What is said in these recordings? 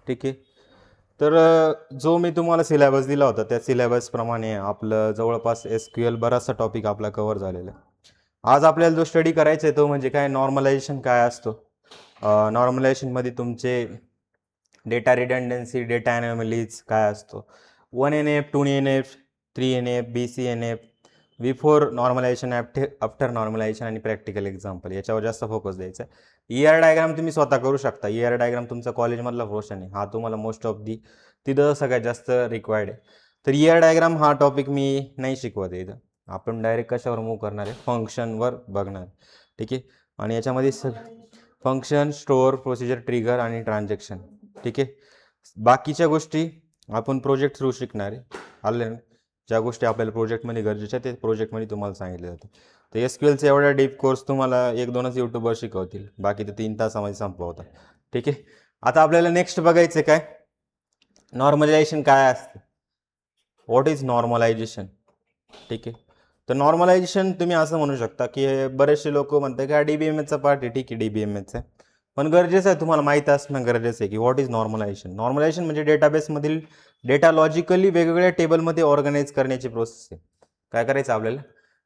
ठीक आहे. तर जो मी तुम्हाला सिलेबस दिला होता त्या सिलेबसप्रमाणे आपलं जवळपास SQL बराचसा टॉपिक आपला कव्हर झालेला आहे. आज आपल्याला जो स्टडी करायचा आहे तो म्हणजे काय नॉर्मलायझेशन काय असतो. नॉर्मलायझेशनमध्ये तुमचे डेटा रिडंडन्सी, डेटा ॲनॉमलीज काय असतो, 1NF, 2NF, 3NF, BCNF, before normalisation, after normalisation आणि प्रॅक्टिकल एक्झाम्पल याच्यावर जास्त फोकस द्यायचा आहे. ER डायग्राम तुम्ही स्वतः करू शकता. ER डायग्राम तुमचा कॉलेजमधला पोर्शन आहे, हा तुम्हाला मोस्ट ऑफ दी तिथं सगळ्यात जास्त रिक्वायर्ड आहे. तर ER डायग्राम हा टॉपिक मी नाही शिकवत आहे इथं. आपण डायरेक्ट कशावर मूव्ह करणार आहे, फंक्शनवर बघणार. ठीक आहे. आणि याच्यामध्ये फंक्शन, स्टोअर, प्रोसिजर, ट्रिगर आणि ट्रान्झॅक्शन. ठीक आहे. बाकीच्या गोष्टी आपण प्रोजेक्ट थ्रू शिकणार आहे. आले ना, ज्या गोष्टी आपल्याला प्रोजेक्टमध्ये गरजेच्या ते प्रोजेक्टमध्ये तुम्हाला सांगितलं जातं. तर SQLचा एवढा डीप कोर्स तुम्हाला 1-2च यूट्यूबवर शिकवतील, बाकी तर 3 तासामध्ये संपवतात. ठीक आहे. आता आपल्याला नेक्स्ट बघायचं काय, नॉर्मलायझेशन काय असतं, व्हॉट इज नॉर्मलायझेशन. ठीक आहे. तर नॉर्मलायझेशन तुम्ही असं म्हणू शकता की बरेचसे लोक म्हणतात की हा DBMSचा पार्ट आहे. ठीक आहे, DBMSचा पण गरजेचं आहे तुम्हाला माहीत असणं गरजेचं आहे की व्हॉट इज नॉर्मलायझेशन. नॉर्मलायझेशन म्हणजे डेटाबेसमधील डेटा लॉजिकली वेगवेगळ्या टेबलमध्ये ऑर्गनाईज करण्याची प्रोसेस आहे. काय करायचं आपल्याला,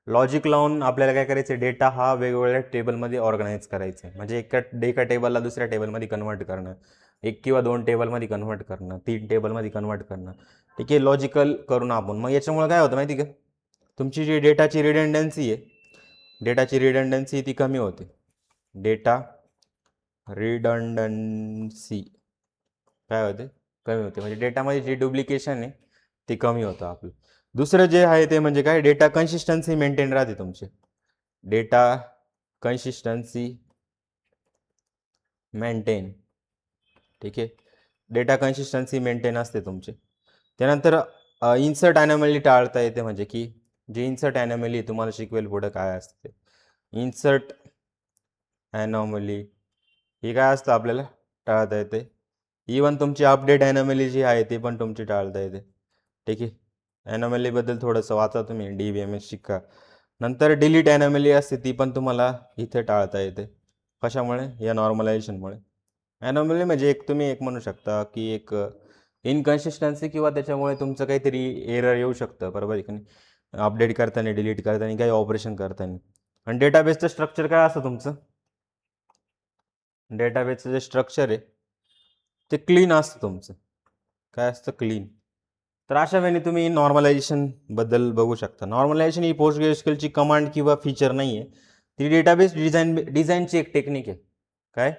लॉजिक लावून आपल्याला काय करायचं, डेटा हा वेगवेगळ्या टेबलमध्ये ऑर्गनाईज करायचा आहे. म्हणजे एका टेबलला दुसऱ्या टेबलमध्ये कन्वर्ट करणं, 1 किंवा 2 टेबलमध्ये कन्वर्ट करणं, 3 टेबलमध्ये कन्वर्ट करणं. ठीक आहे, लॉजिकल करून आपण मग याच्यामुळे काय होतं माहिती का, तुमची जी डेटाची रिडंडन्सी आहे, डेटाची रिडंडन्सी ती कमी होते. डेटा रिडंडन्सी काय होते, कमी होते. म्हणजे डेटामध्ये जी डुप्लिकेशन आहे ते कमी होतं आपलं. दुसरं जे आहे ते म्हणजे काय, डेटा कन्सिस्टन्सी मेंटेन राहते तुमची. Data consistency maintain. ठीक आहे, डेटा कन्सिस्टन्सी मेंटेन असते तुमचे. त्यानंतर इन्सर्ट ॲनॉमली टाळता येते. म्हणजे की जे इन्सर्ट ॲनॉमली तुम्हाला शिकवेल पुढं काय असते. इन्सर्ट ॲनॉमली ही काय असतं आपल्याला टाळता येते. इवन तुमची अपडेट ॲनॉमली जी आहे ती पण तुमची टाळता येते. ठीक आहे, ॲनॉमलीबद्दल थोडंसं वाचा तुम्ही, DBMS शिका. नंतर डिलीट ॲनॉमली असते ती पण तुम्हाला इथे टाळता येते. कशामुळे, या नॉर्मलायझेशनमुळे. ॲनॉमली म्हणजे एक तुम्ही एक म्हणू शकता की एक इनकन्सिस्टन्सी किंवा त्याच्यामुळे तुमचं काहीतरी एरर येऊ शकतं, बरोबर आहे की नाही, अपडेट करताना, डिलीट करताना, काही ऑपरेशन करताना. आणि डेटाबेसचं स्ट्रक्चर काय असतं तुमचं, डेटाबेसचं जे स्ट्रक्चर आहे ते क्लीन असतं तुमचं. काय असतं, क्लीन. तर अशा वेळी तुम्ही नॉर्मलायझेशनबद्दल बघू शकता. नॉर्मलायझेशन ही PostgreSQLची कमांड किंवा फीचर नाही आहे, ती डेटाबेस डिझाईनची एक टेक्निक आहे. काय,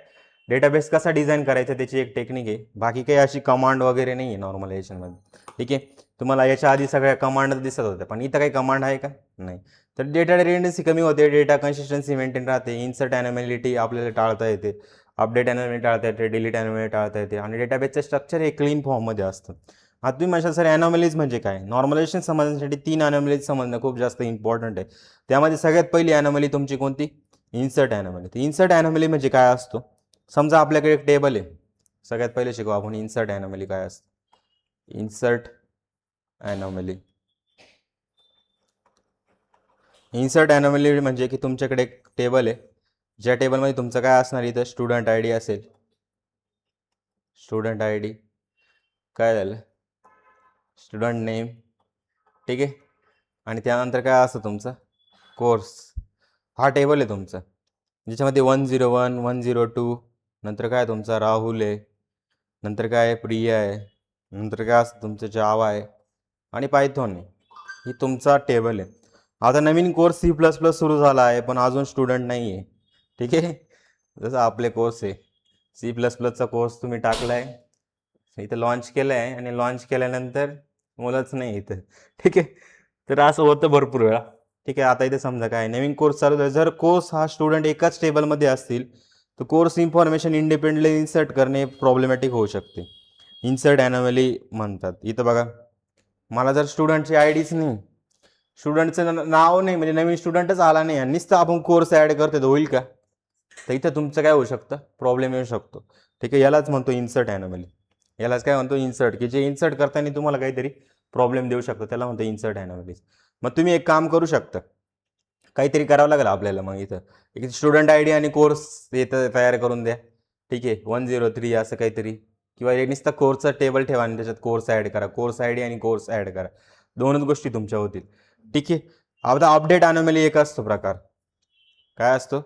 डेटाबेस कसा डिझाईन करायचा त्याची एक टेक्निक आहे. बाकी काही अशी कमांड वगैरे नाही आहे नॉर्मलायझेशनमध्ये. ठीक आहे, तुम्हाला याच्या आधी सगळ्या कमांड दिसत होत्या, पण इथं काही कमांड आहे का, नाही. तर डेटा रिडंडन्सी कमी होते, डेटा कन्सिस्टन्सी मेंटेन राहते, इन्सर्ट ॲनॉमॅलिटी आपल्याला टाळता येते, अपडेट ॲनॉमॅलिटी टाळता येते, डिलीट ॲनॉमॅलिटी टाळता येते, आणि डेटाबेसचं स्ट्रक्चर हे क्लीन फॉर्ममध्ये असतं. आता तुम्ही म्हणशाल सर ॲनॉमलीज म्हणजे काय, नॉर्मलायझेशन समजण्यासाठी 3 ॲनॉमलीज समजणं खूप जास्त इम्पॉर्टंट आहे. त्यामध्ये सगळ्यात पहिली ॲनॉमली तुमची कोणती, इन्सर्ट ॲनॉमली. तर इन्सर्ट ॲनॉमली म्हणजे काय असतो, समजा आपल्याकडे एक टेबल आहे. सगळ्यात पहिले शिकू आपण इन्सर्ट ॲनॉमली काय असतं. इन्सर्ट ॲनॉमली, इन्सर्ट ॲनॉमली म्हणजे की तुमच्याकडे एक टेबल आहे, ज्या टेबलमध्ये तुमचं काय असणार, इथं स्टुडंट ID असेल. स्टुडंट ID काय झालं, स्टुडंट नेम. ठीक आहे, आणि त्यानंतर काय असतं तुमचं कोर्स. हा टेबल आहे तुमचा, ज्याच्यामध्ये 101, 102, नंतर काय तुमचा राहुल आहे, नंतर काय आहे प्रिया आहे, नंतर काय असतं तुमचं जावा आहे आणि पायथॉन आहे. ही तुमचा टेबल आहे. आता नवीन कोर्स C++ सुरू झाला आहे, पण अजून स्टुडंट नाही आहे. ठीक आहे, जसं आपले कोर्स आहे, C++चा कोर्स तुम्ही टाकला आहे, इथं लॉन्च केलं आहे, आणि लॉन्च केल्यानंतर मुलंच नाही इथं. ठीक आहे, तर असं होतं भरपूर वेळा. ठीक आहे, आता इथे समजा काय नवीन कोर्स चालू आहे, जर कोर्स हा स्टुडंट एकाच टेबलमध्ये असतील तर कोर्स इन्फॉर्मेशन इंडिपेंडेंटली इन्सर्ट करणे प्रॉब्लेमॅटिक होऊ शकते. इन्सर्ट ॲनॉमली म्हणतात. इथं बघा, मला जर स्टुडंटची IDच नाही, स्टुडंटचं नाव नाही, म्हणजे नवीन स्टुडंटच आला नाही, आणि नुसतं आपण कोर्स ॲड करतो, होईल का, तर इथं तुमचं काय होऊ शकतं, प्रॉब्लेम येऊ शकतो. ठीक आहे, यालाच म्हणतो इन्सर्ट ॲनॉमली. यालाच काय म्हणतो, इन्सर्ट, की जे इन्सर्ट करताना तुम्हाला काहीतरी प्रॉब्लेम देऊ शकतो, त्याला म्हणतो इन्सर्ट ॲनॉमलीज. मग तुम्ही एक काम करू शकता, काहीतरी करावं लागेल आपल्याला. मग इथं एक स्टुडंट ID आणि कोर्स इथं तयार करून द्या. ठीक आहे 103 असं काहीतरी, किंवा नुसता कोर्सचा टेबल ठेवा आणि त्याच्यात कोर्स ॲड करा, कोर्स आय डी आणि कोर्स ॲड करा, दोनच गोष्टी तुमच्या होतील. ठीक आहे. आता अपडेट ॲनोमली एक असतो प्रकार, काय असतो?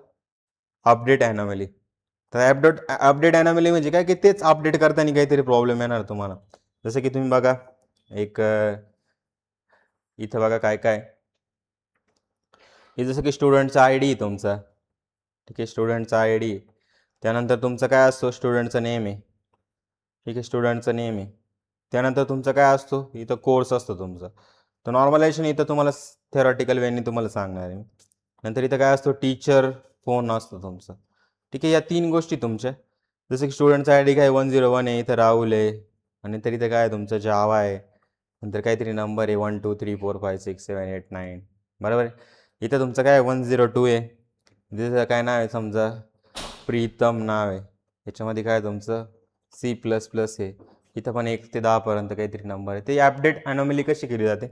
अपडेट ॲनोमली. तर अपडेट ॲनोमली म्हणजे काय की तेच अपडेट करताना काहीतरी प्रॉब्लेम येणार तुम्हाला. जसं की तुम्ही बघा एक इथं बघा काय काय, हे जसं की स्टुडंटचा आय डी तुमचा, ठीक आहे, स्टुडंटचा आय डी, त्यानंतर तुमचं काय असतो, स्टुडंटचं नेम आहे, ठीक आहे, स्टुडंटचं नेम आहे, त्यानंतर तुमचं काय असतो, इथं कोर्स असतो तुमचा. तर नॉर्मलायझेशन इथं तुम्हाला थेरॉटिकल वेनी तुम्हाला सांगणार आहे. नंतर इथं काय असतो, टीचर फोन असतो तुमचा. ठीक आहे, या 3 गोष्टी तुमच्या. जसं की स्टुडंटचा आय डी काय 101 आहे, इथं राहुल आहे, आणि नंतर इथं काय तुमचं जावा आहे, नंतर काहीतरी नंबर आहे 1 2 3 4 5 6 7 8 9, बरोबर आहे. इथं तुमचं काय 102 आहे, तिथं काय नाव आहे समजा प्रीतम नाव आहे, याच्यामध्ये काय तुमचं C++ आहे, इथं पण 1 ते 10 पर्यंत काहीतरी नंबर आहे. ते अपडेट ॲनोमली कशी केली जाते?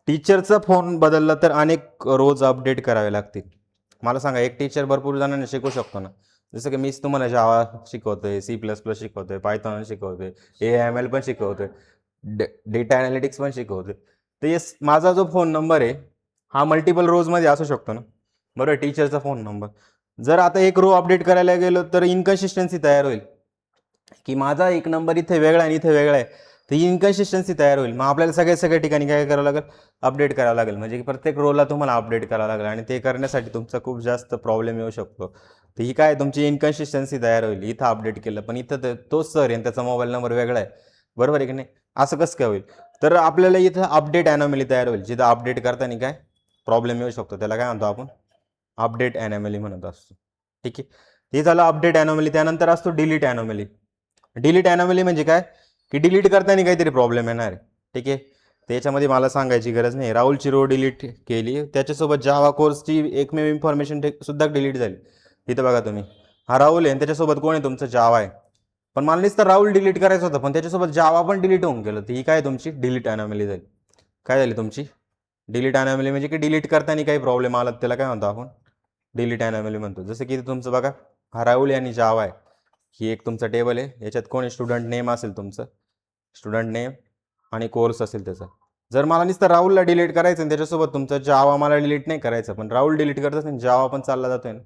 टीचरचा फोन बदलला तर अनेक रोज अपडेट करावे लागतील. मला सांगा, एक टीचर भरपूर जणांना शिकवू शकतो ना? जसं की मीच तुम्हाला जावा शिकवतोय, C++ शिकवतोय, पायथॉन शिकवतोय, AML पण शिकवतोय, डेटा ॲनालिटिक्स पण शिकवतोय. तर येस, माझा जो फोन नंबर आहे हा मल्टिपल रोजमध्ये असू शकतो ना, बरोबर, टीचरचा फोन नंबर. जर आता एक रो अपडेट करायला गेलो तर इनकन्सिस्टन्सी तयार होईल, की माझा एक नंबर इथे वेगळा आणि इथे वेगळा आहे, तर ही इनकन्सिस्टन्सी तयार होईल. मग आपल्याला सगळ्या ठिकाणी काय करावं लागेल, अपडेट करावं लागेल, म्हणजे की प्रत्येक रोला तुम्हाला अपडेट करावं लागेल, आणि ते करण्यासाठी तुमचा खूप जास्त प्रॉब्लेम येऊ शकतो. तर ही काय तुमची इनकन्सिस्टन्सी तयार होईल. इथं अपडेट केलं पण इथं तोच सर आहे, त्याचा मोबाईल नंबर वेगळा आहे, बरोबर आहे की नाही? असं कसं काय होईल? तर आपल्याला इथं अपडेट ॲनोमली तयार होईल, जिथं अपडेट करताना काय प्रॉब्लेम येऊ शकतो, त्याला काय म्हणतो आपण, अपडेट ॲनोमली म्हणत असतो. ठीक आहे, हे झालं अपडेट ॲनोमली. त्यानंतर असतो डिलीट ॲनोमली. डिलीट ॲनोमली म्हणजे काय, की डिलीट करताना काहीतरी प्रॉब्लेम येणार आहे. ठीक आहे, त्याच्यामध्ये मला सांगायची गरज नाही. राहुलची रो डिलीट केली, त्याच्यासोबत जावा कोर्सची एकमेव इन्फॉर्मेशन सुद्धा डिलीट झाली. इथं बघा तुम्ही, हा राहुल आहे आणि त्याच्यासोबत कोण आहे, तुमचं जावा आहे. पण मला नुसतं राहुल डिलीट करायचं होतं, पण त्याच्यासोबत जावा पण डिलीट होऊन गेलं. तर ही काय तुमची डिलीट ॲनोमली झाली. काय झाली तुमची डिलीट ॲनोमली, म्हणजे की डिलीट करताना काही प्रॉब्लेम आला त्याला काय म्हणतो आपण, डिलीट ॲनोमली म्हणतो. जसं की तुमचं बघा, हा राहुल आणि जावा आहे, ही एक तुमचा टेबल आहे, याच्यात कोणी स्टुडंट नेम असेल तुमचं, स्टुडंट नेम आणि कोर्स असेल त्याचा. जर मला नुसतं राहुलला डिलीट करायचं आणि त्याच्यासोबत तुमचं जावा मला डिलीट नाही करायचं, पण राहुल डिलीट करत असेल जावा पण चालला जातोय ना,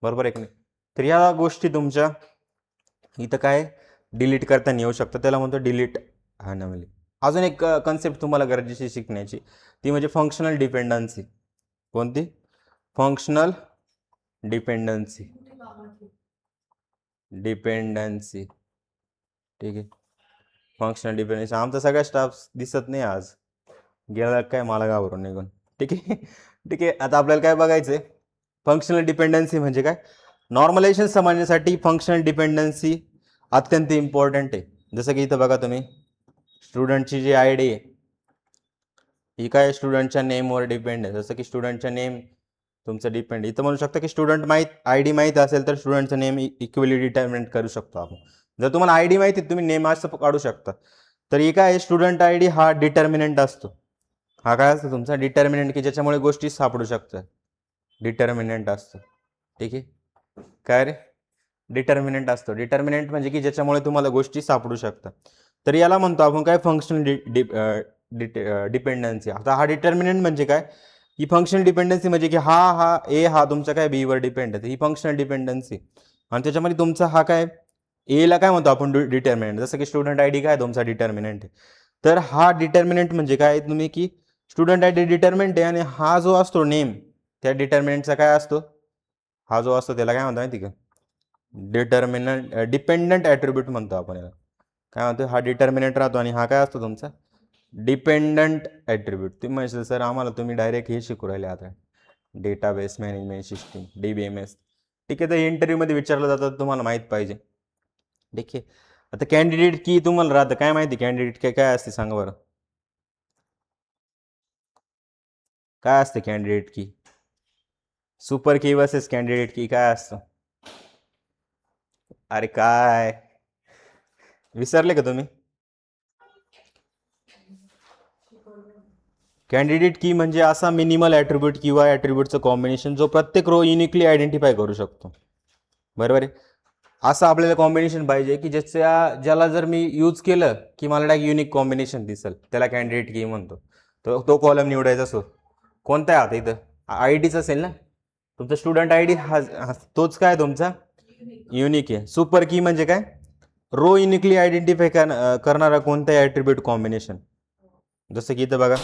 बरोबर आहे की नाही? तर या गोष्टी तुमच्या इथं काय डिलीट करताना येऊ शकतं, त्याला म्हणतो डिलीट ॲनोमली. अजून एक कन्सेप्ट तुम्हाला गरजेची शिकण्याची, ती म्हणजे फंक्शनल डिपेंडन्सी. कोणती? Functional dependency. डिपेंडन्सी, ठीक आहे, फंक्शनल डिपेंडन्सी. आमचा सगळ्या स्टाफ दिसत नाही आज, गेला काय मला घाबरून निघून. ठीक आहे, ठीक आहे. आता आपल्याला काय बघायचं आहे, फंक्शनल डिपेंडन्सी म्हणजे काय. नॉर्मलायझेशन समजण्यासाठी फंक्शनल डिपेंडन्सी अत्यंत इम्पॉर्टंट आहे. जसं की इथं बघा तुम्ही, स्टुडंटची जी आय डी आहे ही काय स्टुडंटच्या नेमवर डिपेंड आहे. जसं की स्टुडंटच्या नेम तुमचं डिपेंड, इथं म्हणू शकता की स्टुडंट माहीत, आय डी माहीत असेल तर स्टुडंटचं नेम इक्वली डिटर्मिनेट करू शकतो आपण. जर तुम्हाला आय डी माहिती तुम्ही नेम असं काढू शकता. तर ही काय स्टुडंट आय डी हा डिटर्मिनंट असतो. हा काय असतो तुमचा डिटर्मिनंट, की ज्याच्यामुळे गोष्टी सापडू शकतात, डिटर्मिनंट असतो. ठीक आहे, काय रे, डिटर्मिनंट असतो. डिटर्मिनंट म्हणजे की ज्याच्यामुळे तुम्हाला गोष्टी सापडू शकतात. तर याला म्हणतो आपण काय, फंक्शनल डिपेंडन्सी. आता हा डिटर्मिनंट म्हणजे काय, ही फंक्शनल डिपेंडन्सी म्हणजे की हा ए हा तुमचा काय बीवर डिपेंड आहे, ही फंक्शनल डिपेंडन्सी. आणि त्याच्यामध्ये तुमचा हा काय एला काय म्हणतो आपण डिटर्मिनंट. जसं की स्टुडंट आय डी काय तुमचा डिटर्मिनंट आहे. तर हा डिटर्मिनंट म्हणजे काय तुम्ही की स्टुडंट आय डी डिटर्मिनंट आहे, आणि हा जो असतो नेम त्या डिटर्मिनंटचा काय असतो, हा जो असतो त्याला काय म्हणतो माहिती का, डिटर्मिनंट डिपेंडंट ॲट्रिब्यूट म्हणतो आपण याला. काय म्हणतो, हा डिटर्मिनंट राहतो आणि हा काय असतो तुमचा डिपेंडंट ॲट्रिब्यूट. तुम्ही म्हणजे सर आम्हाला तुम्ही डायरेक्ट हे शिकू राहिले आता, डेटाबेस मॅनेजमेंट सिस्टीम DBMS. ठीक आहे, तर इंटरव्ह्यूमध्ये विचारलं जातं, तुम्हाला माहीत पाहिजे. ठीक आहे, आता कॅन्डिडेट की तुम्हाला राहतं काय माहिती, कॅन्डिडेट काय काय असते सांगा बरं, काय असते कॅन्डिडेट की, सुपर की वर्सेस कॅन्डिडेट की काय असतं? अरे काय विसरले का तुम्ही? कॅन्डिडेट की म्हणजे असा मिनिमल ॲट्रिब्यूट किंवा ॲट्रिब्यूटचं कॉम्बिनेशन जो प्रत्येक रो युनिकली आयडेंटिफाय करू शकतो, बरोबर आहे. असं आपल्याला कॉम्बिनेशन पाहिजे की ज्याला जर मी यूज केलं की मला डायरेक्ट युनिक कॉम्बिनेशन दिसेल, त्याला कॅन्डिडेट की म्हणतो. तर तो कॉलम निवडायचा असो. कोणता आहे आता इथं आय डीच असेल ना तुमचा, स्टुडंट आय डी तोच काय तुमचा युनिक आहे. सुपर की म्हणजे काय, रो युनिकली आयडेंटिफाय करणारा कोणताही ॲट्रिब्यूट कॉम्बिनेशन. जसं की इथं बघा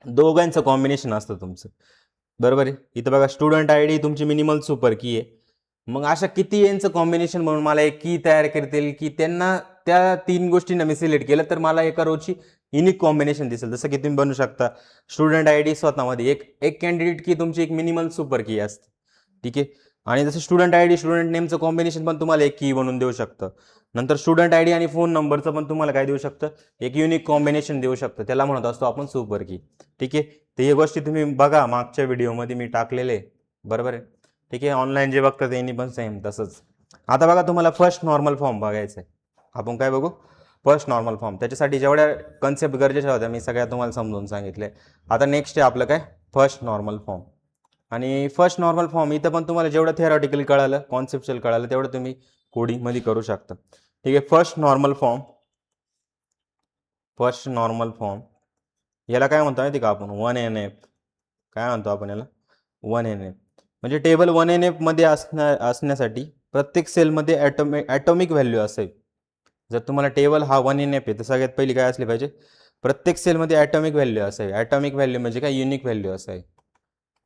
दोघांचं कॉम्बिनेशन असतं तुमचं, बरोबर आहे. इथं बघा स्टुडंट आय डी तुमची मिनिमल सुपर की आहे. मग अशा किती यांचं कॉम्बिनेशन म्हणून मला एक की तयार करतील की त्यांना त्या 3 गोष्टींना मी सिलेक्ट केलं तर मला एका रोची युनिक कॉम्बिनेशन दिसेल. जसं की तुम्ही बनवू शकता स्टुडंट आय डी स्वतःमध्ये एक एक कॅन्डिडेट की तुमची एक मिनिमल सुपर की असते, ठीक आहे. आणि जसं स्टुडंट आय डी स्टुडंट नेमचं कॉम्बिनेशन पण तुम्हाला एक की बनवून देऊ शकतं. नंतर स्टुडंट आय डी आणि फोन नंबरचं पण तुम्हाला काय देऊ शकतं, एक युनिक कॉम्बिनेशन देऊ शकतं. त्याला म्हणत असतो आपण सुपर की, ठीक आहे. तर ही गोष्टी तुम्ही बघा मागच्या व्हिडिओमध्ये मी टाकलेले, बरोबर आहे, ठीक आहे. ऑनलाईन जे बघतात त्यांनी पण सेम तसंच. आता बघा तुम्हाला फर्स्ट नॉर्मल फॉर्म बघायचं आहे. आपण काय बघू, फर्स्ट नॉर्मल फॉर्म. त्याच्यासाठी जेवढ्या कन्सेप्ट गरजेच्या होत्या मी सगळ्या तुम्हाला समजून सांगितले. आता नेक्स्ट आहे आपलं काय, फर्स्ट नॉर्मल फॉर्म. आणि फर्स्ट नॉर्मल फॉर्म इथं पण तुम्हाला जेवढं थिअरॉटिकली कळालं, कॉन्सेप्च्युअल कळालं, तेवढं तुम्ही कोडिंगमध्ये करू शकता, ठीक आहे. First normal form, first normal form याला काय म्हणतो माहिती का आपण, 1NF. काय म्हणतो आपण याला, 1NF. म्हणजे टेबल 1NF मध्ये असण्यासाठी प्रत्येक सेलमध्ये ॲटॉमिक व्हॅल्यू असेल. जर तुम्हाला टेबल हा 1NF आहे तर सगळ्यात पहिली काय असली पाहिजे, प्रत्येक सेलमध्ये ॲटॉमिक व्हॅल्यू असावी. ॲटॉमिक व्हॅल्यू म्हणजे काय, युनिक व्हॅल्यू असावी,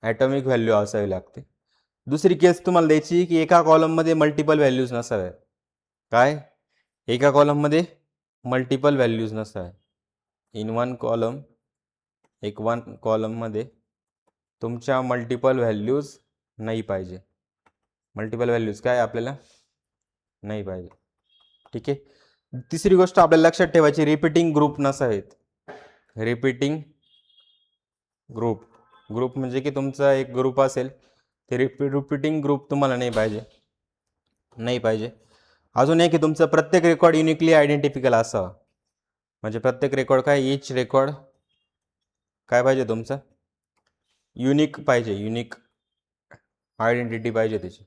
ॲटॉमिक व्हॅल्यू असावी लागते. दुसरी केस तुम्हाला द्यायची की एका कॉलममध्ये मल्टिपल व्हॅल्यूज नसाव्या. काय, एका कॉलममध्ये मल्टिपल व्हॅल्यूज नसाव्या. इन वन कॉलम, एक वन कॉलममध्ये तुमच्या मल्टिपल व्हॅल्यूज नाही पाहिजे. मल्टिपल व्हॅल्यूज काय आपल्याला नाही पाहिजे, ठीक आहे. तिसरी गोष्ट आपल्याला लक्षात ठेवायची, रिपीटिंग ग्रुप नसावेत. रिपीटिंग ग्रुप, ग्रुप म्हणजे की तुमचा एक ग्रुप असेल ते रिपीटिंग ग्रुप तुम्हाला नाही पाहिजे, नाही पाहिजे. अजून एक की तुमचं प्रत्येक रेकॉर्ड युनिकली आयडेंटिफिकल असावा. म्हणजे प्रत्येक रेकॉर्ड काय, इच रेकॉर्ड काय पाहिजे तुमचं, युनिक पाहिजे, युनिक आयडेंटिटी पाहिजे त्याची.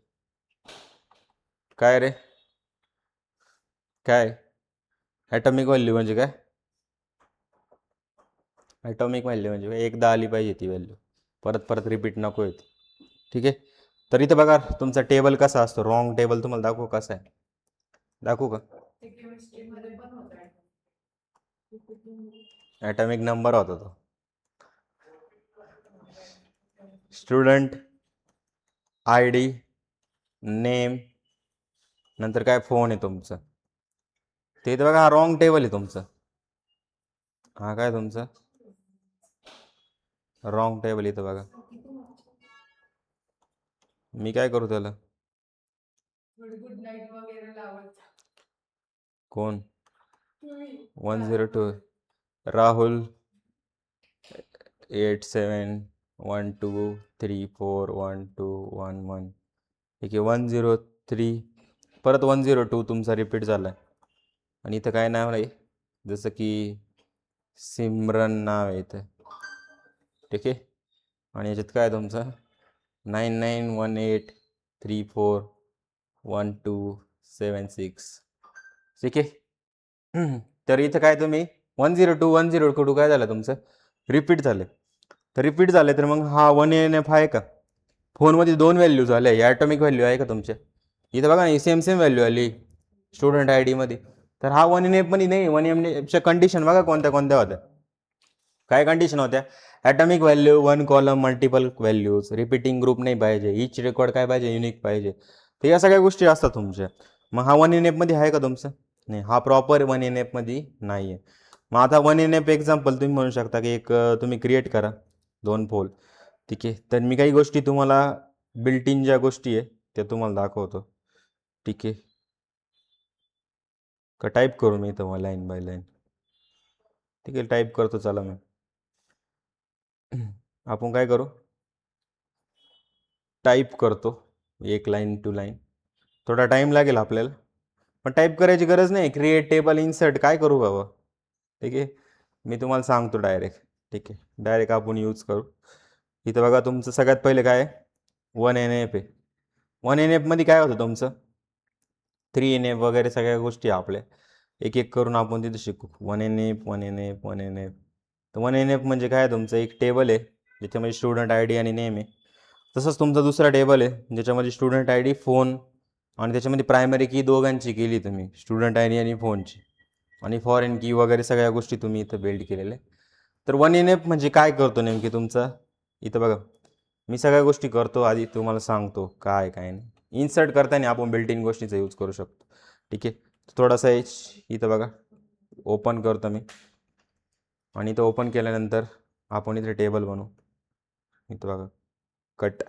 काय रे, काय ॲटॉमिक व्हॅल्यू म्हणजे काय, ॲटॉमिक व्हॅल्यू म्हणजे एकदा आली पाहिजे ती व्हॅल्यू, परत परत रिपीट नको येते, ठीक आहे. तर इथं बघा तुमचा टेबल कसा असतो, रॉंग टेबल तुम्हाला दाखवू कसा आहे, दाखवू का, ॲटॉमिक नंबर होता तो, स्टुडंट आय डी, नेम, नंतर काय फोन आहे तुमचं. ते इथं बघा हा रॉंग टेबल आहे तुमचं, हा काय तुमचं रॉंग टेबल इथं बघा. मी काय करू त्याला, कोण 102 राहुल 8712341211, ठीक आहे. 103 परत 102 तुमचा रिपीट झाला आहे. आणि इथं काय नाव आहे, जसं की सिमरन नाव आहे इथं, ठीक आहे. आणि याच्यात काय तुमचं 9918341276, ठीक आहे. तर इथं काय तुम्ही 102 काय झालं तुमचं, रिपीट झालं. तर रिपीट झाले तर मग हा 1NF आहे का, फोनमध्ये 2 व्हॅल्यू झाल्या, ही ॲटॉमिक व्हॅल्यू आहे का तुमच्या. इथं बघा ना सेम सेम व्हॅल्यू आली स्टुडंट आय डीमध्ये. तर हा 1NF मध्ये नाही, 1NFच्या कंडिशन बघा कोणत्या कोणत्या होत्या, काय कंडिशन होत्या, atomic value, 1 column, multiple values, repeating group नाही पाहिजे, इच रेकॉर्ड काय पाहिजे, युनिक पाहिजे. तर या सगळ्या गोष्टी असतात तुमच्या. मग हा 1NF मध्ये आहे का तुमचं, नाही, हा प्रॉपर 1NF मध्ये नाही आहे. मग आता 1NF एक्झाम्पल तुम्ही म्हणू शकता की एक तुम्ही क्रिएट करा 2 पोल, ठीक आहे. तर मी काही गोष्टी तुम्हाला बिल्ट इन ज्या गोष्टी आहे त्या तुम्हाला दाखवतो, ठीक आहे. का टाईप करू मी इथं लाईन बाय लाईन, ठीक आहे, टाईप करतो चला मी. आपण काय करू, टाईप करतो एक लाईन टू लाईन, थोडा टाईम लागेल आपल्याला, पण टाईप करायची गरज नाही. क्रिएट टेबल, इन्सर्ट काय करू बाबा, ठीक आहे, मी तुम्हाला सांगतो डायरेक्ट, ठीक आहे. डायरेक्ट आपण यूज करू. इथं बघा तुमचं सगळ्यात पहिले काय आहे, 1NF आहे. 1NF मध्ये काय होतं तुमचं, 3NF वगैरे सगळ्या गोष्टी आपल्या एक एक करून आपण तिथे शिकू. 1NF 1NF 1NF. तर 1NF म्हणजे काय, तुमचं एक टेबल आहे ज्याच्यामध्ये स्टुडंट आय डी आणि नेम आहे. तसंच तुमचा दुसरा टेबल आहे ज्याच्यामध्ये स्टुडंट आय डी, फोन आणि त्याच्यामध्ये प्रायमरी की दोघांची केली तुम्ही, स्टुडंट आय डी आणि फोनची, आणि फॉरेन की वगैरे सगळ्या गोष्टी तुम्ही इथं बिल्ड केलेल्या. तर 1NF म्हणजे काय करतो नेमकी तुमचा, इथं बघा मी सगळ्या गोष्टी करतो, आधी तुम्हाला सांगतो काय काय नाही. इन्सर्ट करताना आपण बिल्ट इन गोष्टीचा यूज करू शकतो. ठीक आहे, थोडासा इथं बघा ओपन करतो मी, आणि इथं ओपन केल्यानंतर आपण इथे टेबल बनवू. इथं बघा कट.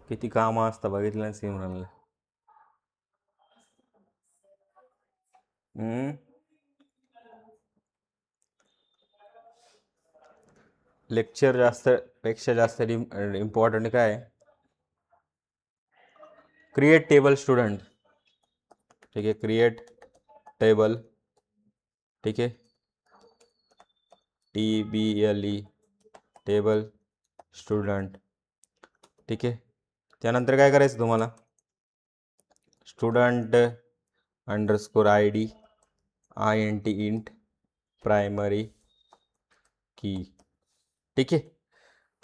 किती कामं असतं बघितलं ना सिमरनला. लेक्चर जास्त पेक्षा जास्त इम्पॉर्टंट काय आहे, क्रिएट टेबल स्टुडंट. ठीक आहे, क्रिएट टेबल. ठीक आहे, TBLE टेबल स्टुडंट. ठीक आहे, त्यानंतर काय करायचं तुम्हाला, student underscore ID INT int primary की. ठीक आहे,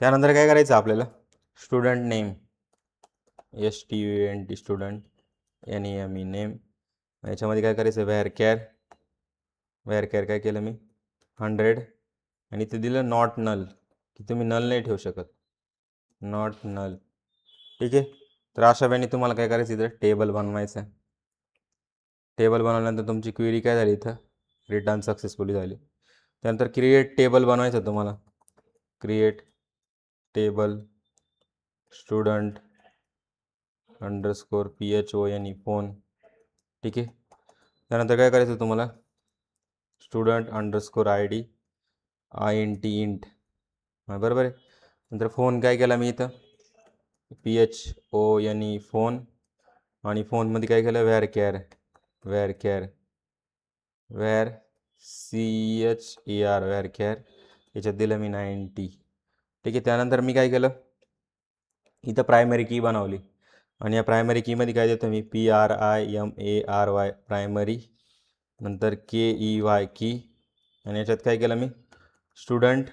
त्यानंतर काय करायचं आपल्याला, student name STUDENT student NEME name. याच्यामध्ये काय करायचं, व्हेअर कॅर काय केलं मी 100, आणि ते दिलं नॉट नल, की तुम्ही नल नाही ठेवू शकत, नॉट नल. ठीक आहे, तर अशा वेळी तुम्हाला काय करायचं, इथं टेबल बनवायचं आहे. टेबल बनवल्यानंतर तुमची क्वेरी काय झाली, इथं रिटर्न सक्सेसफुली झाली. त्यानंतर क्रिएट टेबल बनवायचं तुम्हाला, create table student underscore PHONE phone. ठीक आहे, त्यानंतर काय करायचं तुम्हाला, student underscore ID INT int, बरोबर आहे. नंतर फोन काय केला मी इथं PHONE फोन, आणि फोनमध्ये काय केलं, व्हेअर कॅर व्हेअर कॅर याच्यात दिलं मी 90. ठीक आहे, त्यानंतर मी काय केलं, इथं प्रायमरी की बनवली, आणि या प्रायमरी कीमध्ये काय देतो मी PRIMARY प्रायमरी, नंतर KEY की, आणि याच्यात काय केलं मी, स्टुडंट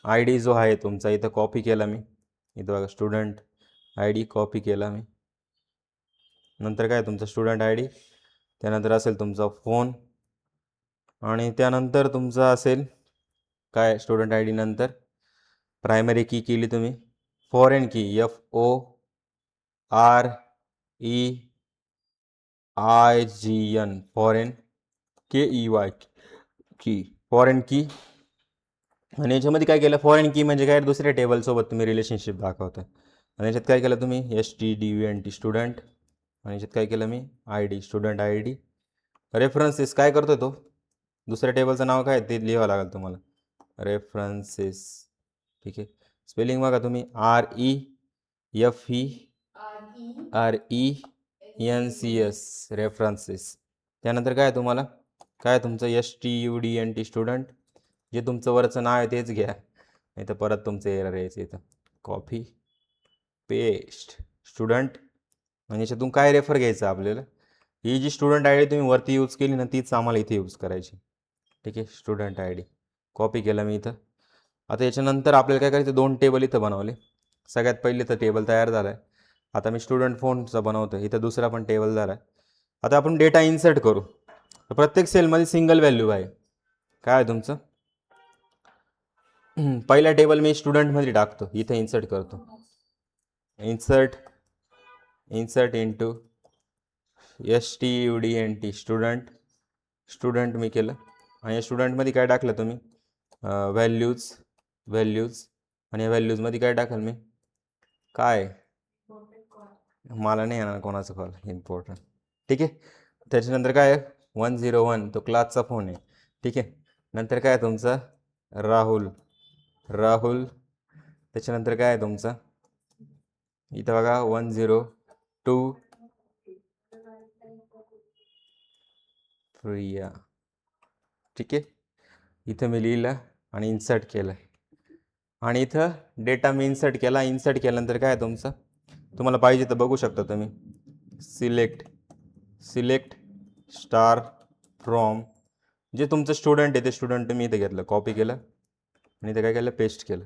ID जो आहे तुमचा इथं कॉपी केला मी. इथं बघा स्टुडंट ID कॉपी केला मी. नंतर काय तुमचा स्टुडंट ID, त्यानंतर असेल तुमचा फोन, आणि त्यानंतर तुमचा असेल काय, स्टुडंट ID नंतर प्रायमरी की केली तुम्ही, फॉरेन की FOREIGN फॉरेन, KEY की फॉरेन की. आणि याच्यामध्ये काय केलं, फॉरेन की म्हणजे काय, दुसऱ्या टेबलसोबत तुम्ही रिलेशनशिप दाखवता. आणि याच्यात काय केलं तुम्ही STUDENT स्टुडंट, आणि याच्यात काय केलं मी ID स्टुडंट ID. रेफरन्सेस काय करतो तो, दुसऱ्या टेबलचं नाव काय ते लिहावं लागेल तुम्हाला, रेफरन्सेस. ठीक आहे, स्पेलिंग बघा तुम्ही REFERENCS रेफरन्सेस. त्यानंतर काय तुम्हाला, काय तुमचं STUDENT स्टुडंट, जे तुमचं वरचं नाव आहे तेच घ्या, नाही तर परत तुमचं एरर यायचं. इथं कॉपी पेस्ट स्टुडंट, आणि याच्यातून काय रेफर घ्यायचं आपल्याला, ही जी स्टुडंट ID तुम्ही वरती यूज केली ना, तीच आम्हाला इथे यूज करायची. ठीक आहे, स्टुडंट ID कॉपी केलं मी इथं. आता याच्यानंतर आपल्याला काय करायचं, 2 टेबल इथं बनवले. सगळ्यात पहिले तर टेबल तयार झाला आहे. आता मी स्टुडंट फोनचा बनवतो, इथं दुसरा पण टेबल झाला आहे. आता आपण डेटा इन्सर्ट करू. प्रत्येक सेलमध्ये सिंगल व्हॅल्यू आहे. काय आहे तुमचं, पहिला टेबल मी स्टुडंटमध्ये टाकतो, इथं इन्सर्ट करतो, इन्सर्ट इंटू STUDENT स्टुडंट मी केलं, आणि या स्टुडंटमध्ये काय टाकलं तुम्ही, व्हॅल्यूज, आणि या व्हॅल्यूजमध्ये काय टाकाल मी, काय मला नाही येणार कोणाचा कॉल इम्पॉर्टंट. ठीक आहे, त्याच्यानंतर काय 101 तो क्लासचा फोन आहे. ठीक आहे, नंतर काय तुमचं राहुल. त्याच्यानंतर काय आहे तुमचं, इथं बघा 102 प्रिया. ठीक आहे. इथं मी लिहिलं आणि इन्सर्ट केलं आणि इथं डेटा मी इन्सर्ट केला. इन्सर्ट केल्यानंतर काय आहे तुमचं, तुम्हाला पाहिजे तर बघू शकता तुम्ही, सिलेक्ट स्टार फ्रॉम, जे तुमचं स्टुडंट आहे ते स्टुडंट मी इथे घेतलं, कॉपी केलं आणि इथे काय केलं, पेस्ट केलं.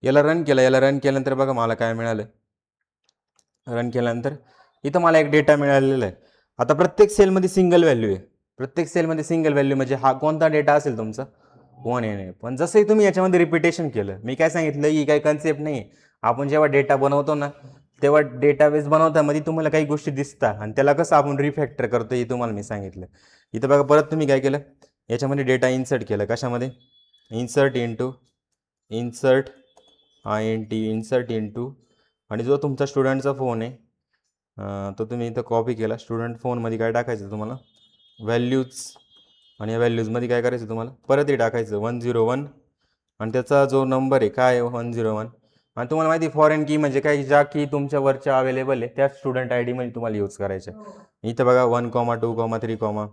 याला रन केल्यानंतर बघा मला काय मिळालं. रन केल्यानंतर इथं मला एक डेटा मिळालेला आहे. आता प्रत्येक सेलमध्ये सिंगल व्हॅल्यू आहे. प्रत्येक सेलमध्ये सिंगल व्हॅल्यू म्हणजे हा कोणता डेटा असेल तुमचा, 1NF. पण जसंही तुम्ही याच्यामध्ये रिपिटेशन केलं, मी काय सांगितलं, ही काही कन्सेप्ट नाही. आपण जेव्हा डेटा बनवतो ना, तेव्हा डेटाबेस बनवतामध्ये तुम्हाला काही गोष्टी दिसतात आणि त्याला कसं आपण रिफॅक्टर करतो हे तुम्हाला मी सांगितलं. इथं बघा परत तुम्ही काय केलं, याच्यामध्ये डेटा इन्सर्ट केलं. कशामध्ये, इन्सर्ट इंटू आणि जो तुमचा स्टुडंटचा फोन आहे तो तुम्ही इथं कॉपी केला. स्टुडंट फोनमध्ये काय टाकायचं तुम्हाला, व्हॅल्यूज, आणि या व्हॅल्यूजमध्ये काय करायचं तुम्हाला, परत हे टाकायचं 101 आणि त्याचा जो नंबर आहे काय आहे 101. आणि तुम्हाला माहिती फॉरेन की म्हणजे काय, ज्या की तुमच्यावरच्या अवेलेबल आहे त्या स्टुडंट आय डीमध्ये तुम्हाला यूज करायच्या. इथं बघा 1,2,3,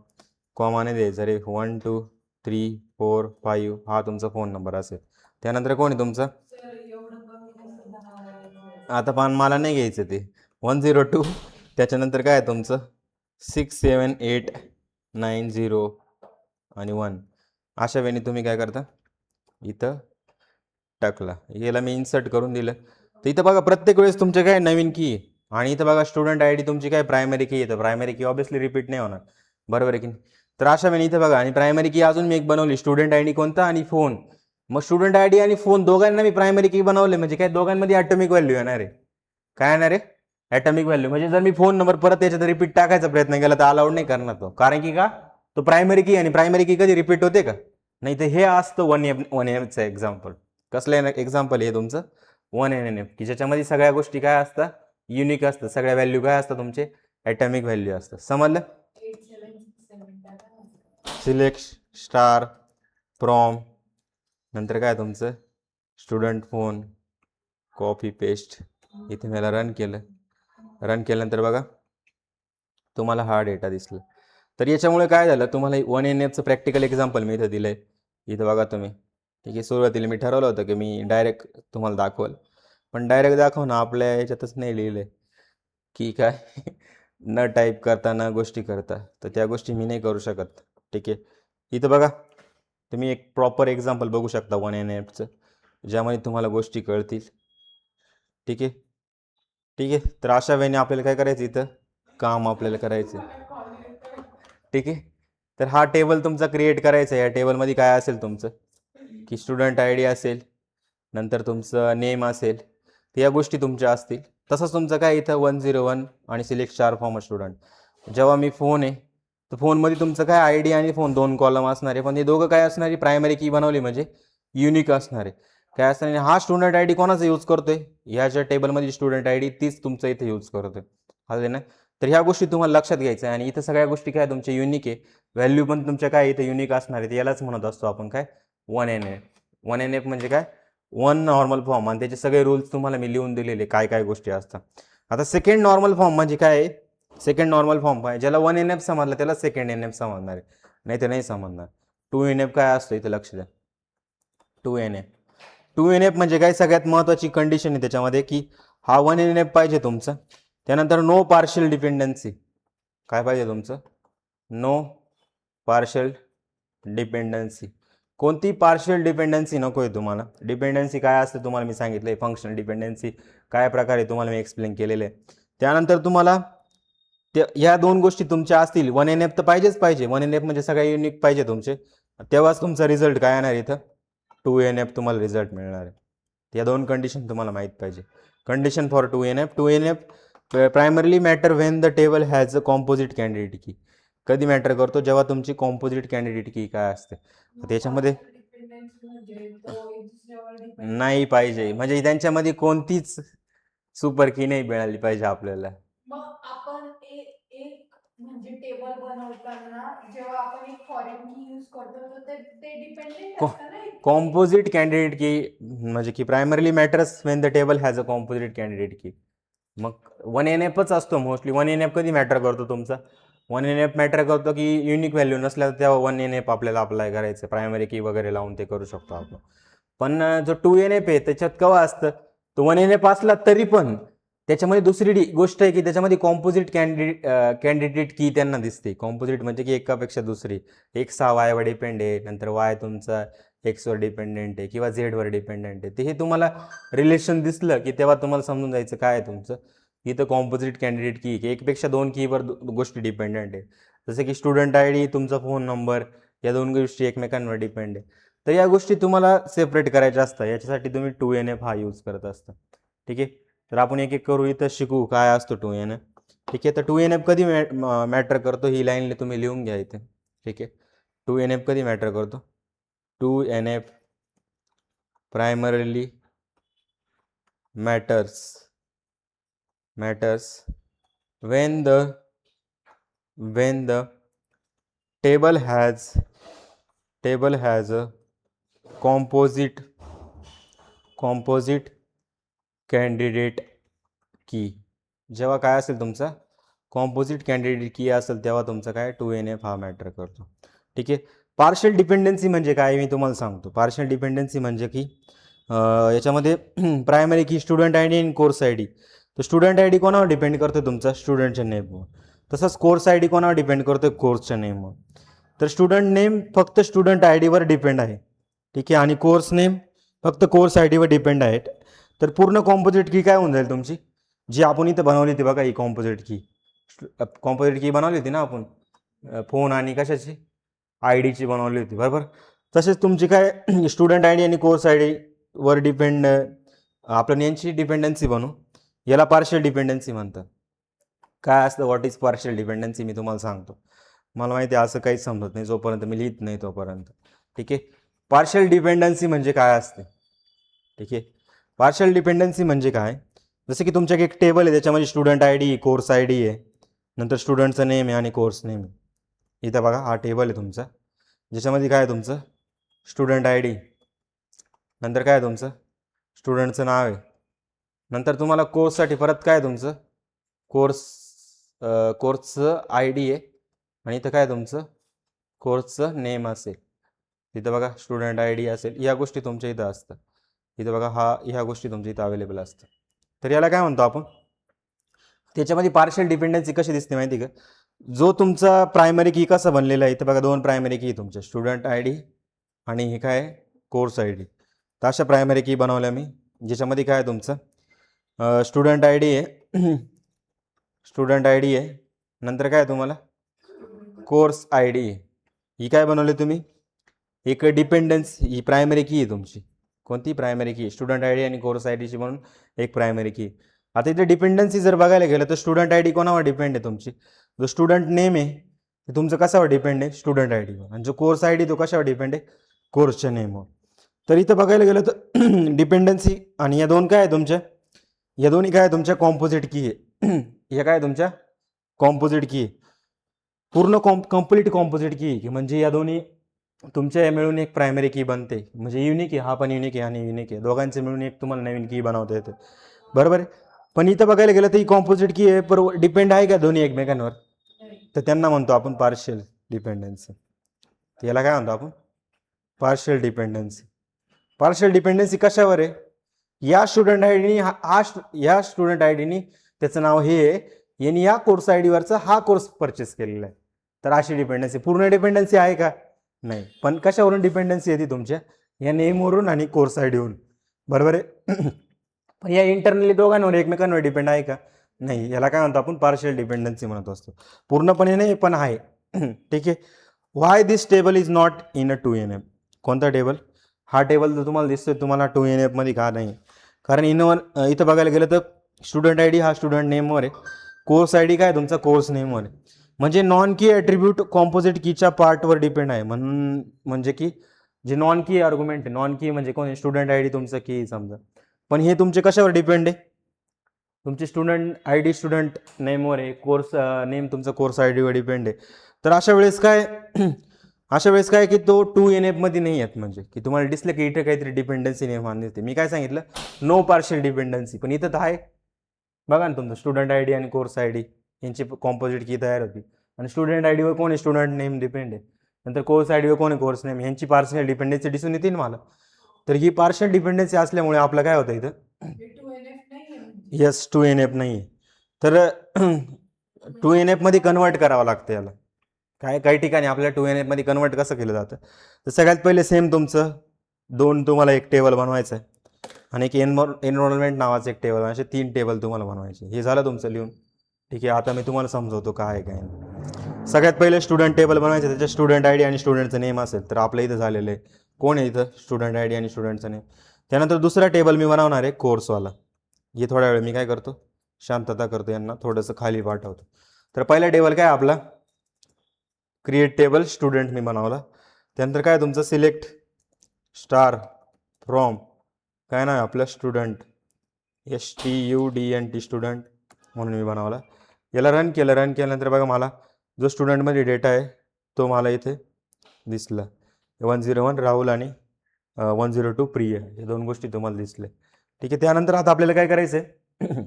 कॉमाने द्यायचं रे, 1 2 3 4 5 हा तुमचा फोन नंबर असेल. त्यानंतर कोण आहे तुमचा, आता पण मला नाही घ्यायचं ते 102. त्याच्यानंतर काय आहे तुमचं 6 7 8 9 0 आणि 1. अशा वेळी तुम्ही काय करता, इथं टाकला. याला मी इन्सर्ट करून दिलं. तर इथं बघा प्रत्येक वेळेस तुमचे काय नवीन की आहे. आणि इथं बघा स्टुडंट आय डी तुमची काय प्रायमरी की येतं. प्रायमरी की ऑब्विसली रिपीट नाही होणार, बरोबर आहे की नाही. तर अशा वेळी इथं बघा, आणि प्रायमरी की अजून मी एक बनवली, स्टुडंट आय डी कोणता आणि फोन. मग स्टुडंट आय डी आणि फोन दोघांना मी प्रायमरी की बनवले, म्हणजे काय दोघांमध्ये ॲटॉमिक व्हॅल्यू येणार आहे. काय येणार आहे, ॲटॉमिक व्हॅल्यू. म्हणजे जर मी फोन नंबर परत याच्यात रिपीट टाकायचा प्रयत्न केला तर अलाउड नाही करणार तो, कारण की का, तो प्रायमरी की, आणि प्रायमरी की कधी रिपीट होते का नाही. तर हे असतं 1NFचं एक्झाम्पल. कसलं एक्झाम्पल आहे तुमचं, 1NF, की ज्याच्यामध्ये सगळ्या गोष्टी काय असतात, युनिक असतं. सगळ्या व्हॅल्यू काय असतात तुमचे, ॲटॉमिक व्हॅल्यू असतं. समजलं. सिलेक्ट स्टार फ्रॉम, नंतर काय तुमचं स्टुडंट फोन, कॉपी पेस्ट. इथे मला रन केल्यानंतर बघा तुम्हाला हा डेटा दिसला. तर याच्यामुळे काय झालं, तुम्हाला 1NFचं प्रॅक्टिकल एक्झाम्पल मी इथं दिलं आहे. इथं बघा तुम्ही, ठीक आहे. सुरुवातीला मी ठरवलं होतं की मी डायरेक्ट तुम्हाला दाखवल, पण डायरेक्ट दाखवणं आपल्या याच्यातच नाही लिहिलं आहे की काय न टाईप करता न गोष्टी करता, तर त्या गोष्टी मी नाही करू शकत, ठीक आहे. इथं बघा तुम्ही एक प्रॉपर एक्झाम्पल बघू शकता 1NFचं, ज्यामध्ये तुम्हाला गोष्टी कळतील, ठीक आहे. तर अशा वेळेने आपल्याला काय करायचं, इथं काम आपल्याला करायचं, ठीक आहे. तर हा टेबल तुमचा क्रिएट करायचा आहे. या टेबलमध्ये काय असेल तुमचं, की स्टुडंट आय डी असेल, नंतर तुमचं नेम असेल, तर या गोष्टी तुमच्या असतील. तसंच तुमचं काय इथं 101 आणि सिलेक्ट स्टार फॉर्म स्टुडंट. जेव्हा मी फोन आहे तर फोनमध्ये तुमचं काय आय डी आणि फोन 2 कॉलम असणार आहे, पण हे दोघं काय असणार आहे, प्रायमरी की बनवली म्हणजे युनिक असणार आहे. काय असणार आहे, हा स्टुडंट आय डी कोणाचा यूज करतोय, ह्याच्या टेबलमध्ये स्टुडंट आय डी तीच तुमचं इथे यूज करतोय, आहे ना. तर ह्या गोष्टी तुम्हाला लक्षात घ्यायचं आहे. आणि इथं सगळ्या गोष्टी काय तुमच्या युनिक आहे, व्हॅल्यू पण तुमच्या काय इथे युनिक असणार आहे. यालाच म्हणत असतो आपण काय 1NF. 1NF म्हणजे काय, 1 नॉर्मल फॉर्म, आणि त्याचे सगळे रूल्स तुम्हाला मी लिहून दिलेले काय काय गोष्टी असतात. आता सेकंड नॉर्मल फॉर्म म्हणजे काय आहे, सेकंड नॉर्मल फॉर्म काय, ज्याला 1NF समजलं त्याला सेकंड NF समजणार आहे, नाही तर नाही समजणार. 2NF काय असतो इथं लक्ष द्या. 2NF म्हणजे काय, सगळ्यात महत्त्वाची कंडिशन आहे त्याच्यामध्ये की हा 1NF पाहिजे तुमचा. त्यानंतर नो पार्शियल डिपेंडन्सी, काय पाहिजे तुमचं, नो पार्शियल डिपेंडन्सी. कोणती पार्शियल डिपेंडन्सी नको आहे तुम्हाला. डिपेंडन्सी काय असते तुम्हाला मी सांगितलं आहे, फंक्शनल डिपेंडन्सी काय प्रकारे तुम्हाला मी एक्सप्लेन केलेलं आहे. त्यानंतर तुम्हाला ह्या दोन गोष्टी तुमच्या असतील. 1NF तर पाहिजेच पाहिजे, 1NF म्हणजे सगळ्या युनिक पाहिजे तुमचे, तेव्हाच तुमचा रिझल्ट काय येणार इथं, 2NF तुम्हाला रिझल्ट मिळणार आहे. या दोन कंडिशन तुम्हाला माहीत पाहिजे. Condition for 2NF primarily matter when the table has a composite candidate की. कधी मॅटर करतो, जेव्हा तुमची कॉम्पोजिट कॅन्डिडेट की काय असते त्याच्यामध्ये नाही पाहिजे, म्हणजे त्यांच्यामध्ये कोणतीच सुपर की नाही मिळाली पाहिजे आपल्याला. मग आपण एक म्हणजे टेबल बनवताना जेव्हा आपण एक फॉरेन की यूज करतो तर ते डिपेंडेंट असतं ना. कॉम्पोजिट कॅन्डिडेट की म्हणजे की primarily matters Wien the table has a composite candidate की. मग 1NFच असतो मोस्टली. 1NF कधी मॅटर करतो तुमचा, 1NF मॅटर करतो की युनिक व्हॅल्यू नसल्या तर तेव्हा 1NF आपल्याला अप्लाय करायचं, प्रायमरी की वगैरे लावून ते करू शकतो आपण. पण जो 2NF आहे त्याच्यात केव्हा असतं, तो 1NF असला तरी पण त्याच्यामध्ये दुसरी गोष्ट आहे की त्याच्यामध्ये कॉम्पोजिट कॅन्डिडेट की त्यांना दिसते. कॉम्पोजिट म्हणजे की एकापेक्षा दुसरी, एक्स हा वाय वर डिपेंड आहे, नंतर वाय तुमचा एक्स वर डिपेंडेंट आहे किंवा झेड वर डिपेंडेंट आहे. ते हे तुम्हाला रिलेशन दिसलं की तेव्हा तुम्हाला समजून जायचं काय आहे तुमचं, इथं कॉम्पोजिट कॅन्डिडेट की एकपेक्षा दोन कीवर गोष्टी डिपेंडंट आहे. जसं की स्टुडंट आय डी, तुमचा फोन नंबर, या दोन गोष्टी एकमेकांवर डिपेंड आहे. तर या गोष्टी तुम्हाला सेपरेट करायच्या असतात. याच्यासाठी तुम्ही 2NF हा यूज करत असता. ठीक आहे. तर आपण एक एक करू, इथं शिकू काय असतो 2NF. ठीक आहे. तर 2NF कधी मॅटर करतो ही लाईनला तुम्ही लिहून घ्या इथे. ठीक आहे. 2NF कधी मॅटर करतो, 2NF primarily matters when the table has a composite candidate key. जेव्हा काय असेल तुमचा कॉम्पोजिट कॅन्डिडेट की असेल तेव्हा तुमचा काय 2NF हा मॅटर करतो. ठीक आहे. पार्शियल डिपेंडन्सी म्हणजे काय मी तुम्हाला सांगतो. पार्शियल डिपेंडन्सी म्हणजे की याच्यामध्ये प्रायमरी की स्टुडंट आय डी आणि कोर्स आय डी. तर स्टुडंट आय डी कोणावर डिपेंड करतो, तुमचा स्टुडंटच्या नेमवर. तसंच कोर्स आय डी कोणावर डिपेंड करतो, कोर्सच्या नेमवर. तर स्टुडंट नेम फक्त स्टुडंट आय डीवर डिपेंड आहे. ठीक आहे. आणि कोर्स नेम फक्त कोर्स आय डीवर डिपेंड आहे. तर पूर्ण कॉम्पोजिट की काय होऊन जाईल तुमची, जी आपण इथं बनवली होती बघा, ही कॉम्पोजिट की बनवली होती ना आपण, फोन आणि कशाची आय डीची बनवली होती, बरोबर. तसेच तुमची काय स्टुडंट आय डी आणि कोर्स आय डी वर डिपेंड आपण यांची डिपेंडन्सी बनवू. याला पार्शियल डिपेंडन्सी म्हणतात. काय असतं, व्हॉट इज पार्शियल डिपेंडन्सी मी तुम्हाला सांगतो. मला माहिती आहे असं काहीच समजत नाही जोपर्यंत मी लिहित नाही तोपर्यंत. ठीक आहे. पार्शियल डिपेंडन्सी म्हणजे काय असते. ठीक आहे. पार्शियल डिपेंडन्सी म्हणजे काय, जसं की तुमच्या एक टेबल आहे, त्याच्यामध्ये student I D, course I D आहे, नंतर स्टुडंटचं नेम आहे आणि कोर्स नेम आहे. इथं बघा हा टेबल आहे तुमचा, ज्याच्यामध्ये काय आहे तुमचं स्टुडंट आय डी, नंतर काय आहे तुमचं स्टुडंटचं नाव आहे, नंतर तुम्हाला कोर्ससाठी परत काय आहे तुमचं कोर्सचं आय डी आहे, आणि इथं काय तुमचं कोर्सचं नेम असेल. तिथं बघा स्टुडंट आय डी असेल, या गोष्टी तुमच्या इथं असतात. इथं बघा ह्या गोष्टी तुमच्या इथं अवेलेबल असतात. तर याला काय म्हणतो आपण, त्याच्यामध्ये पार्शियल डिपेंडन्सी कशी दिसते माहिती का, जो तुमचा प्रायमरी की कसा बनलेला आहे, इथं बघा दोन प्रायमरी की तुमच्या स्टुडंट आय डी आणि हे काय कोर्स आय डी. तर अशा प्रायमरी की बनवल्या मी, ज्याच्यामध्ये काय तुमचं स्टुडंट आय डी आहे, स्टुडंट आय डी आहे, नंतर काय तुम्हाला कोर्स आय डी आहे. ही काय बनवली तुम्ही, एक डिपेंडन्सी, ही प्रायमरी की आहे तुमची. कोणती प्रायमरी की, स्टुडंट आय डी आणि कोर्स आय डीची म्हणून एक प्रायमरी की. आता इथे डिपेंडन्सी जर बघायला गेलं तर स्टुडंट आय डी कोणावर डिपेंड आहे तुमची, जो स्टुडंट नेम आहे ते तुमचं कशावर डिपेंड आहे, स्टुडंट आय डीवर, आणि जो कोर्स आय डी तो कशावर डिपेंड आहे, कोर्सच्या नेमवर. तर इथं बघायला गेलं तर डिपेंडन्सी आणि या दोन काय आहे तुमच्या, या दोन्ही काय तुमच्या कॉम्पोजिट की आहे. या काय तुमच्या कॉम्पोजिट की आहे, पूर्ण कम्प्लीट कॉम्पोजिट की, म्हणजे या दोन्ही तुमच्या मिळून एक प्रायमरी की बनते. म्हणजे युनिक आहे, हा पण युनिक आहे आणि युनिक आहे, दोघांचे मिळून एक तुम्हाला नवीन की बनवता येते, बरोबर आहे. पण इथं बघायला गेलं तर ही कॉम्पोजिट की आहे, पर डिपेंड आहे का दोन्ही एकमेकांवर, तर त्यांना म्हणतो आपण पार्शियल डिपेंडन्सी. याला काय म्हणतो आपण, पार्शियल डिपेंडन्सी. पार्शियल डिपेंडन्सी कशावर आहे, या स्टुडंट आय डीनी या स्टुडंट आय डीनी त्याचं नाव हे आहे, यांनी या कोर्स आय डीवरचा हा कोर्स परचेस केलेला आहे, तर अशी डिपेंडन्सी. पूर्ण डिपेंडन्सी आहे का, नाही. पण कशावरून डिपेंडन्सी येते, तुमच्या या नेमवरून आणि कोर्स आय डीवरून, बरोबर आहे. पण या इंटरनली दोघांवर एकमेकांवर डिपेंड आहे का, नाही. याला काय म्हणतो आपण पार्शियल डिपेंडन्सी म्हणत असतो. पूर्णपणे नाही पण आहे. ठीक आहे. Why this table is not in a 2NF. कोणता टेबल, हा टेबल जो तुम्हाला दिसतोय तुम्हाला 2NF मध्ये का नाही, कारण इथं बघायला गेलं तर स्टुडंट आय डी हा स्टुडंट नेमवर आहे, कोर्स आय डी काय तुमचा कोर्स नेमवर आहे. म्हणजे नॉन की ॲट्रिब्यूट कॉम्पोजिट कीच्या पार्टवर डिपेंड आहे. म्हणून म्हणजे की जे नॉन की आर्ग्युमेंट आहे, नॉन की म्हणजे कोण, स्टुडंट आय डी तुमचं की समजा, पण हे तुमचे कशावर डिपेंड आहे, तुमचे स्टुडंट आय डी स्टुडंट नेमवर आहे, कोर्स नेम तुमचा कोर्स आय डीवर डिपेंड आहे. तर अशा वेळेस काय की तो 2NF मध्ये नाही येत. म्हणजे की तुम्हाला दिसलं की इथे काहीतरी डिपेंडन्सी निर्माण दिसते. मी काय सांगितलं, नो पार्शियल डिपेंडन्सी, पण इथं तर आहे बघा ना, तुमचं स्टुडंट आय डी आणि कोर्स आय डी यांची कॉम्पोजिट की तयार होती. आणि स्टुडंट आय डीवर कोण आहे, स्टुडंट नेम डिपेंड आहे. नंतर कोर्स आय डीवर कोण आहे, कोर्स नेम. यांची पार्शियल डिपेंडन्सी दिसून येते ना मला. तर ही पार्शियल डिपेंडन्सी असल्यामुळे आपलं काय होतं इथं, हे 2NF नाहीये म्हणजे. यस 2NF नाही आहे. तर 2NF मध्ये कन्वर्ट करावं लागतं याला. काही ठिकाणी आपल्याला 2NF मध्ये कन्वर्ट कसं केलं जातं, तर सगळ्यात पहिले सेम तुमचं तुम्हाला एक टेबल बनवायचं आहे आणि एक एनरोलमेंट नावाचं एक टेबल, असे 3 टेबल तुम्हाला बनवायचे. हे झालं तुमचं लिहून. ठीक आहे, आता मी तुम्हाला समजवतो काय आहे काय नाही. सगळ्यात पहिले स्टुडंट टेबल बनवायचं, त्याच्यात स्टुडंट आय डी आणि स्टुडंटचं नेम असेल तर आपलं इथं झालेलं आहे. कोण आहे इथं, स्टुडंट आय डी आणि स्टुडंटचं नेम. त्यानंतर दुसरा टेबल मी बनवणार आहे कोर्सवाला. हे थोड्या वेळ मी काय करतो, शांतता करतो, यांना थोडंसं खाली पाठवतो. तर पहिला टेबल काय आपला, क्रिएट टेबल स्टुडंट मी बनवला. त्यानंतर काय तुमचं सिलेक्ट स्टार फ्रॉम, काय नाव आहे आपलं, स्टुडंट, STUDNT स्टुडंट म्हणून मी बनवला. याला रन केल्यानंतर बघा मला जो स्टुडंटमध्ये डेटा आहे तो मला इथे दिसला. 101 राहुल आणि 102 प्रिय, हे 2 गोष्टी तुम्हाला दिसल्या. ठीक आहे, त्यानंतर आता आपल्याला काय करायचं आहे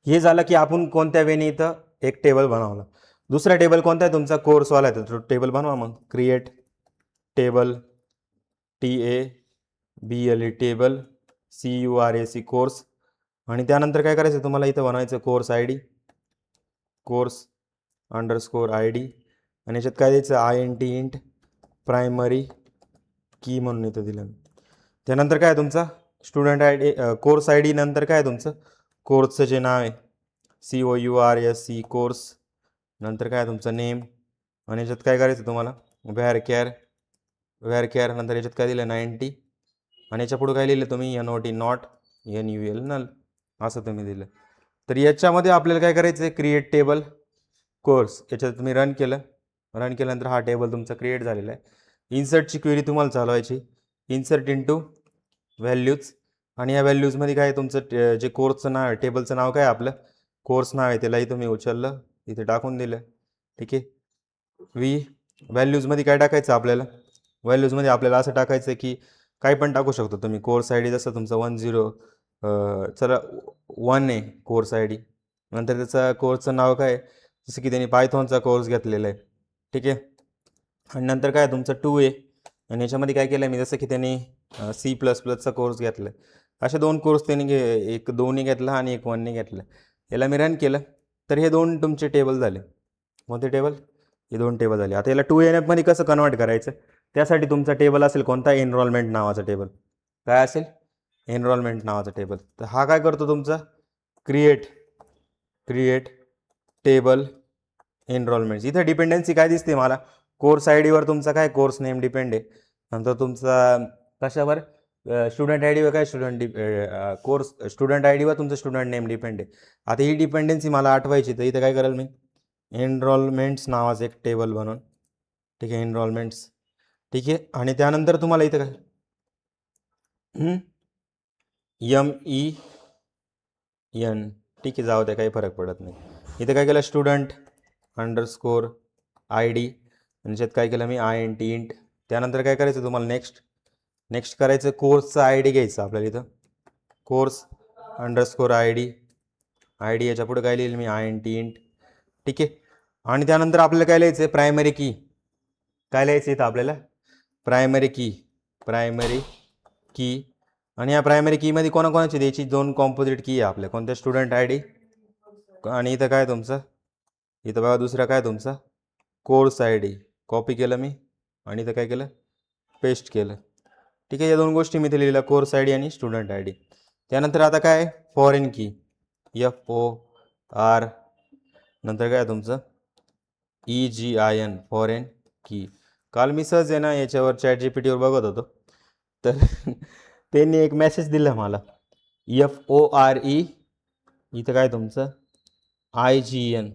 हे झालं की आपण कोणत्या वेने इथं एक टेबल बनवला. दुसरा टेबल कोणता आहे तुमचा, कोर्सवाला आहे. तो टेबल बनवा मग. Create table TABLE table CURAC course. आणि त्यानंतर काय करायचं तुम्हाला इथं बनवायचं course ID, course underscore ID, आणि याच्यात काय द्यायचं INT इंट प्रायमरी की म्हणून इथं दिलं. त्यानंतर काय तुमचा स्टुडंट ID, कोर्स ID नंतर काय तुमचं कोर्सचं जे नाव आहे COURSE कोर्स, नंतर काय तुमचं नेम, आणि याच्यात काय करायचं तुम्हाला व्हॅर केअर नंतर याच्यात काय दिलं 90, आणि याच्या पुढे काय लिहिलं तुम्ही NOT नॉट NUL नल, असं तुम्ही दिलं. तर याच्यामध्ये आपल्याला काय करायचं आहे, क्रिएट टेबल कोर्स. याच्यात तुम्ही रन केल्यानंतर हा टेबल तुमचा क्रिएट झालेला आहे. इन्सर्टची क्वेरी तुम्हाला चालवायची, इन्सर्ट इंटू व्हॅल्यूज, आणि या व्हॅल्यूजमध्ये काय तुमचं जे कोर्सचं नाव आहे, टेबलचं नाव काय आपलं कोर्स नाव आहे, त्यालाही तुम्ही उचललं इथे टाकून दिलं. ठीक आहे, व्हॅल्यूजमध्ये काय टाकायचं आपल्याला, व्हॅल्यूजमध्ये आपल्याला असं टाकायचं आहे की काही पण टाकू शकतो तुम्ही. कोर्स ID जसं तुमचं 1 आहे कोर्स ID, नंतर त्याचा कोर्सचं नाव काय, जसं की त्यांनी पायथॉनचा कोर्स घेतलेला आहे. ठीक आहे, आणि नंतर काय तुमचं 2 आहे, आणि याच्यामध्ये काय केलं मी, जसं की त्यांनी C++चा कोर्स घेतला आहे. असे 2 कोर्स त्यांनी एक 2 घेतला आणि एक 1 घेतला. याला मी रन केलं तर हे 2 तुमचे टेबल झाले. कोणते टेबल, हे 2 टेबल झाले. आता याला 2NF मध्ये कसं कन्वर्ट करायचं, त्यासाठी तुमचा टेबल असेल कोणता, एनरोलमेंट नावाचा टेबल. काय असेल, एनरोलमेंट नावाचा टेबल. तर हा काय करतो तुमचा, क्रिएट टेबल एनरोलमेंट. इथे डिपेंडन्सी काय दिसते मला, कोर्स ID वर तुमचा काय कोर्स नेम डिपेंड आहे, नंतर तुमचा कशावर स्टुडंट ID वर काय स्टुडंट ID वर तुमचं स्टुडंट नेम डिपेंड आहे. आता ही डिपेंडन्सी मला आठवायची, तर इथे काय करेल मी, एनरोलमेंट्स नावाचं एक टेबल बनवून. ठीक आहे, एनरोलमेंट्स. ठीक आहे, आणि त्यानंतर तुम्हाला इथं काय MEN, ठीक आहे, जाऊ द्या, काही फरक पडत नाही. इथे काय केलं, स्टुडंट अंडरस्कोर ID, आणि याच्यात काय केलं मी INT इंट. त्यानंतर काय करायचं तुम्हाला, नेक्स्ट करायचं, कोर्सचा ID घ्यायचा आपल्याला इथं, कोर्स अंडरस्कोर ID, याच्या पुढे काय लिहिलं मी INT इंट. ठीक आहे, आणि त्यानंतर आपल्याला काय लिहायचं आहे, प्रायमरी की. काय लिहायचं इथं आपल्याला, प्रायमरी की. आणि या प्रायमरी कीमध्ये कोणाकोणाची द्यायची, 2 कॉम्पोजिट की आहे आपल्या, कोणत्या, स्टुडंट ID, आणि इथं काय तुमचं, इथं बघा दुसरा काय तुमचा कोर्स ID. कॉपी केलं मी आणि इथं काय केलं, पेस्ट केलं. ठीक आहे, या 2 गोष्टी मी इथे लिहिल्या, कोर्स ID आणि स्टुडंट ID. त्यानंतर आता काय, फॉरेन की, FOR, नंतर काय तुमचं EGIN, फॉरेन की. काल मी सहज आहे ना याच्यावर ChatGPT वर बघत होतो, तर त्यांनी एक मेसेज दिला मला, FORE, इथं काय तुमचं IGN.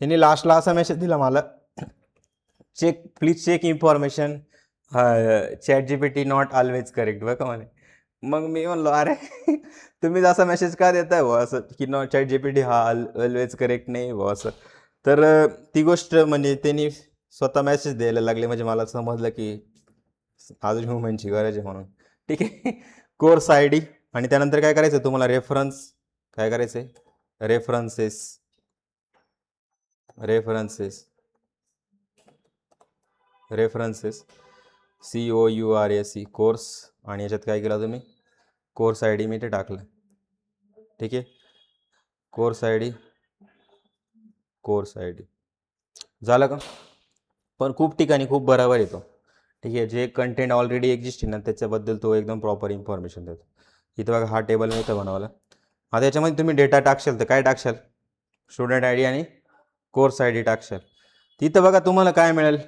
त्यांनी लास्टला असा मेसेज दिला मला, please check information, ChatGPT not always correct, बघा म्हणे. मग मी म्हणलो अरे तुम्ही असा मेसेज का देताय बुवा, असं की नॉट ChatGPT हा ऑलवेज करेक्ट नाही बुवा असं. तर ती गोष्ट म्हणजे त्यांनी स्वतः मेसेज द्यायला लागले, म्हणजे मला समजलं की अजून ह्युमनची गरज आहे म्हणून. ठीक आहे, कोर्स ID, आणि त्यानंतर काय करायचं तुम्हाला, रेफरन्स, काय करायचं आहे, रेफरन्सेस. रेफरन्सेस COURSE कोर्स, आणि याच्यात काय केलं तुम्ही, कोर्स आय डी मी ते टाकलं. ठीक आहे, कोर्स आय डी झालं का. पण खूप ठिकाणी खूप बरोबर येतो. ठीक आहे, जे कंटेंट ऑलरेडी एक्झिस्ट ना त्याच्याबद्दल तो एकदम प्रॉपर इन्फॉर्मेशन देतो. इथं बघा हा टेबल मी इथं बनवला. आता याच्यामध्ये तुम्ही डेटा टाकशाल तर काय टाकशाल, स्टुडंट आय डी आणि कोर्स आय डी टाकशाल. तिथं बघा तुम्हाला काय मिळेल,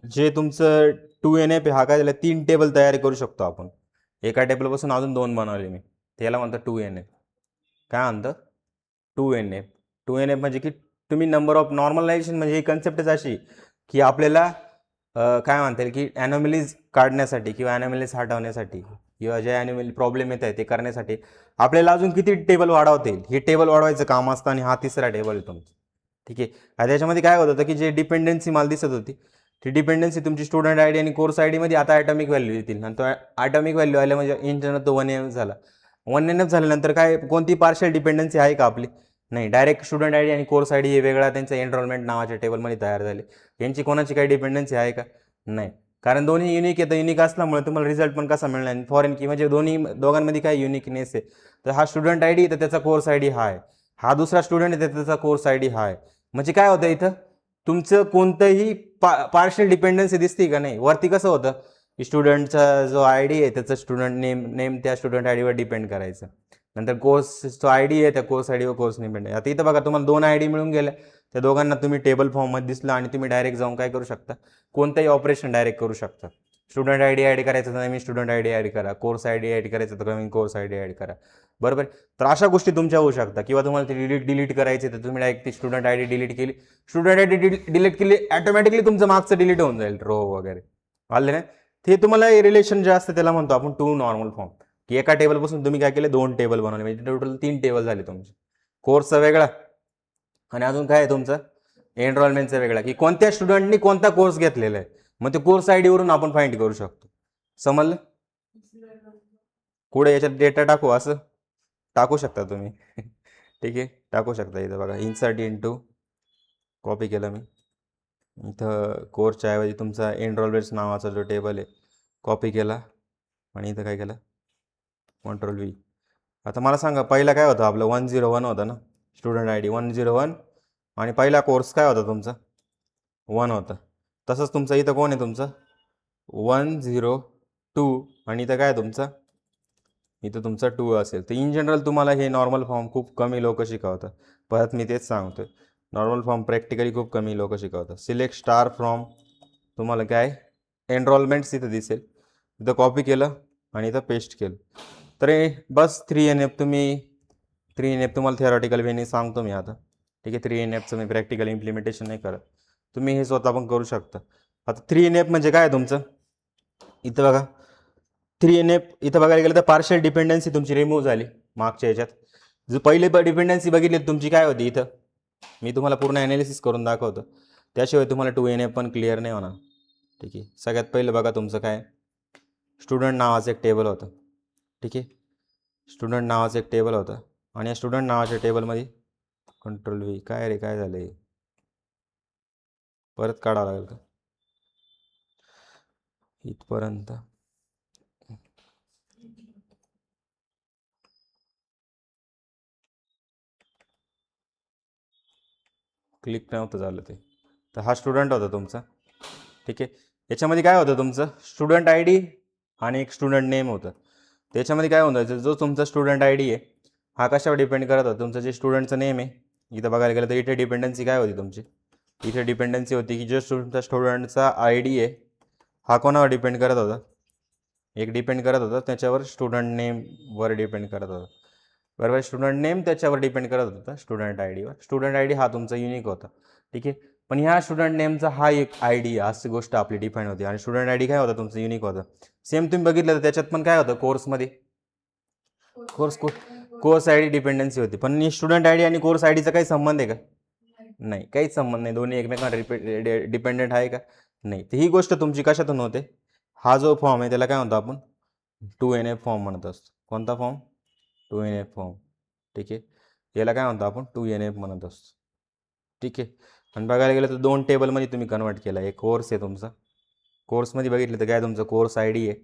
जे तुमचं 2NF हा काय झालं, 3 टेबल तयार करू शकतो आपण. एका टेबलपासून अजून 2 बनवले मी, त्याला म्हणतात 2NF. काय म्हणतं, 2NF म्हणजे की तुम्ही नंबर ऑफ नॉर्मलायझेशन, म्हणजे ही कन्सेप्टच अशी की आपल्याला काय म्हणता येईल की ॲनॉमलीज काढण्यासाठी किंवा ॲनॉमलीज हटवण्यासाठी किंवा जे ॲनॉमली प्रॉब्लेम येत आहे ते करण्यासाठी आपल्याला अजून किती टेबल वाढवता येईल हे टेबल वाढवायचं काम असतं. आणि हा तिसरा टेबल आहे तुमचा. ठीक आहे, आता त्याच्यामध्ये काय होत होतं की जे डिपेंडन्सी मला दिसत होती ती डिपेंडन्सी तुमची स्टुडंट आय डी आणि कोर्स आय डीमध्ये आता ॲटॉमिक व्हॅल्यू येतील. आणि तो ॲटॉमिक व्हॅल्यू आल्या म्हणजे इन जनरल तो 1NF झाला. 1NF झाल्यानंतर काय कोणती पार्शियल डिपेंडन्सी आहे का आपली, नाही. डायरेक्ट स्टुडंट आय डी आणि कोर्स आय डी हे वेगळा त्यांच्या एनरोलमेंट नावाच्या टेबलमध्ये तयार झाले. यांची कोणाची काही डिपेंडन्सी आहे का, नाही. कारण दोन्ही युनिक आहे, तर युनिक असल्यामुळे तुम्हाला रिझल्ट पण कसा मिळणार, फॉरेन की म्हणजे दोघांमध्ये काय युनिकनेस आहे. तर हा स्टुडंट आय डी तर त्याचा कोर्स आय डी हा आहे, हा दुसरा स्टुडंट आहे तर त्याचा कोर्स आय डी हा आहे. म्हणजे काय होतं इथं तुमचं कोणतंही पार्शियल डिपेंडन्सी दिसते का नाही. वरती कसं होतं की स्टुडंटचा जो आय डी आहे त्याचं स्टुडंट नेम त्या स्टुडंट आय डीवर डिपेंड करायचं. नंतर कोर्स जो आय डी आहे त्या कोर्स आय डीवर कोर्स डिपेंड आहे. आता इथं बघा तुम्हाला 2 आय डी मिळून गेल्या, त्या दोघांना तुम्ही टेबल फॉर्ममध्ये दिसलं आणि तुम्ही डायरेक्ट जाऊन काय करू शकता, कोणतंही ऑपरेशन डायरेक्ट करू शकता. स्टुडंट आय डी ॲड करायचं तर नवीन स्टुडंट आय डी ॲड करा, कोर्स आय डी ॲड करायचं तर नवीन कोर्स आय डी ॲड करा. बरोबर. तर अशा गोष्टी तुमच्या होऊ शकतात. किंवा तुम्हाला ते डिलीट करायचे तर तुम्ही डायरेक्ट ती स्टुडंट आय डी डिलीट केली, स्टुडंट आय डी डिलीट केली, ऑटोमॅटिकली तुमचं मागचं डिलीट होऊन जाईल रो वगैरे. आले ना. ते तुम्हाला रिलेशन जे असतं त्याला म्हणतो आपण 2 नॉर्मल फॉर्म, की एका टेबलपासून तुम्ही काय केले 2 टेबल बनवले, म्हणजे टोटल 3 टेबल झाले तुमचे. कोर्सचा वेगळा आणि अजून काय आहे तुमचं एनरोलमेंटचा वेगळा, की कोणत्या स्टुडंटनी कोणता कोर्स घेतलेला आहे. मग ते कोर्स आय डीवरून आपण फाइंड करू शकतो. समजलं. पुढे याच्यात डेटा टाकू असं टाकू शकता तुम्ही. ठीक आहे, टाकू शकता. इथं बघा इन्सर्ट इंटू, कॉपी केलं मी. इथं कोर्सच्या ऐवजी तुमचा एनरोलमेंट्स नावाचा जो टेबल आहे कॉपी केला आणि इथं काय केलं Ctrl+V. आता मला सांगा पहिला काय होतं आपलं 101 होतं ना, स्टुडंट आय डी 101, आणि पहिला कोर्स काय होता तुमचा 1 होता. तसंच तुमचं इथं कोण आहे तुमचं 102, आणि इथं काय तुमचं इथं तुमचा 2 असेल. तर इन जनरल तुम्हाला हे नॉर्मल फॉर्म खूप कमी लोक शिकवतात. परत मी तेच सांगतोय, नॉर्मल फॉर्म प्रॅक्टिकली खूप कमी लोक शिकवतात. सिलेक्ट स्टार फ्रॉम, तुम्हाला काय एनरोलमेंट्स इथं दिसेल, इथं कॉपी केलं आणि इथं पेस्ट केलं. तर बस 3NF तुम्हाला थिअरॉटिकल वेने सांगतो मी आता. ठीक आहे, 3NFचं मी प्रॅक्टिकल इम्प्लिमेंटेशन नाही करत, तुम्ही हे स्वतः पण करू शकता. आता 3NF म्हणजे काय तुमचं, इथं बघा 3NF इथं बघायला गेलं तर पार्शियल डिपेंडन्सी तुमची रिमूव्ह झाली. मागच्या याच्यात जो पहिले डिपेंडन्सी बघितली तुमची काय होती, इथं मी तुम्हाला पूर्ण ॲनालिसिस करून दाखवतो, त्याशिवाय तुम्हाला 2NF पण क्लिअर नाही होणार. ठीक आहे, सगळ्यात पहिलं बघा तुमचं काय स्टुडंट नावाचं एक टेबल होतं. ठीक आहे, स्टुडंट नावाचं एक टेबल होतं, आणि या स्टुडंट नावाच्या टेबलमध्ये Ctrl+V, काय रे काय झालं, परत काढावं लागेल का इथपर्यंत. क्लिक नव्हतं झालं ते. तर हा स्टुडंट होता तुमचा. ठीक आहे, याच्यामध्ये काय होतं तुमचं स्टुडंट आय डी आणि एक स्टुडंट नेम होतं. त्याच्यामध्ये काय होतं जो तुमचा स्टुडंट आय डी आहे हा कशावर डिपेंड करत होता, तुमचं जे स्टुडंटचं नेम आहे. इथं बघायला गेलं तर इथे डिपेंडन्सी काय होती तुमची, इथे डिपेंडन्सी होती की जो तुमचा स्टुडंटचा आय डी आहे हा कोणावर डिपेंड करत होता, एक डिपेंड करत होता त्याच्यावर स्टुडंट नेमवर डिपेंड करत होता. बरोबर, स्टुडंट नेम त्याच्यावर डिपेंड करत होता स्टुडंट आय डीवर. स्टुडंट आय डी हा तुमचा युनिक होता. ठीक आहे, पण ह्या स्टुडंट नेमचा हा एक आय डी अशी गोष्ट आपली डिफाईन होती, आणि स्टुडंट आय डी काय होतं तुमचं युनिक होतं. सेम तुम्ही बघितलं तर त्याच्यात पण काय होतं कोर्समध्ये कोर्स आय डी डिपेंडन्सी होती. पण स्टुडंट आय डी आणि कोर्स आय डीचा काही संबंध आहे का, नाही, काहीच संबंध नाही. दोन्ही एकमेकांना डिपेंडेंट आहे का, नाही. तर ही गोष्ट तुमची कशातून होते, हा जो फॉर्म आहे त्याला काय म्हणतो आपण 2NF फॉर्म म्हणत असतो. कोणता फॉर्म 2NF फॉर्म. ठीक आहे, याला काय म्हणतो आपण 2NF म्हणत असतो. ठीक आहे, आणि बघायला गेलं तर 2 टेबलमध्ये तुम्ही कन्वर्ट केला. एक कोर्स आहे तुमचा, कोर्समध्ये बघितलं तर काय तुमचं कोर्स आय डी आहे,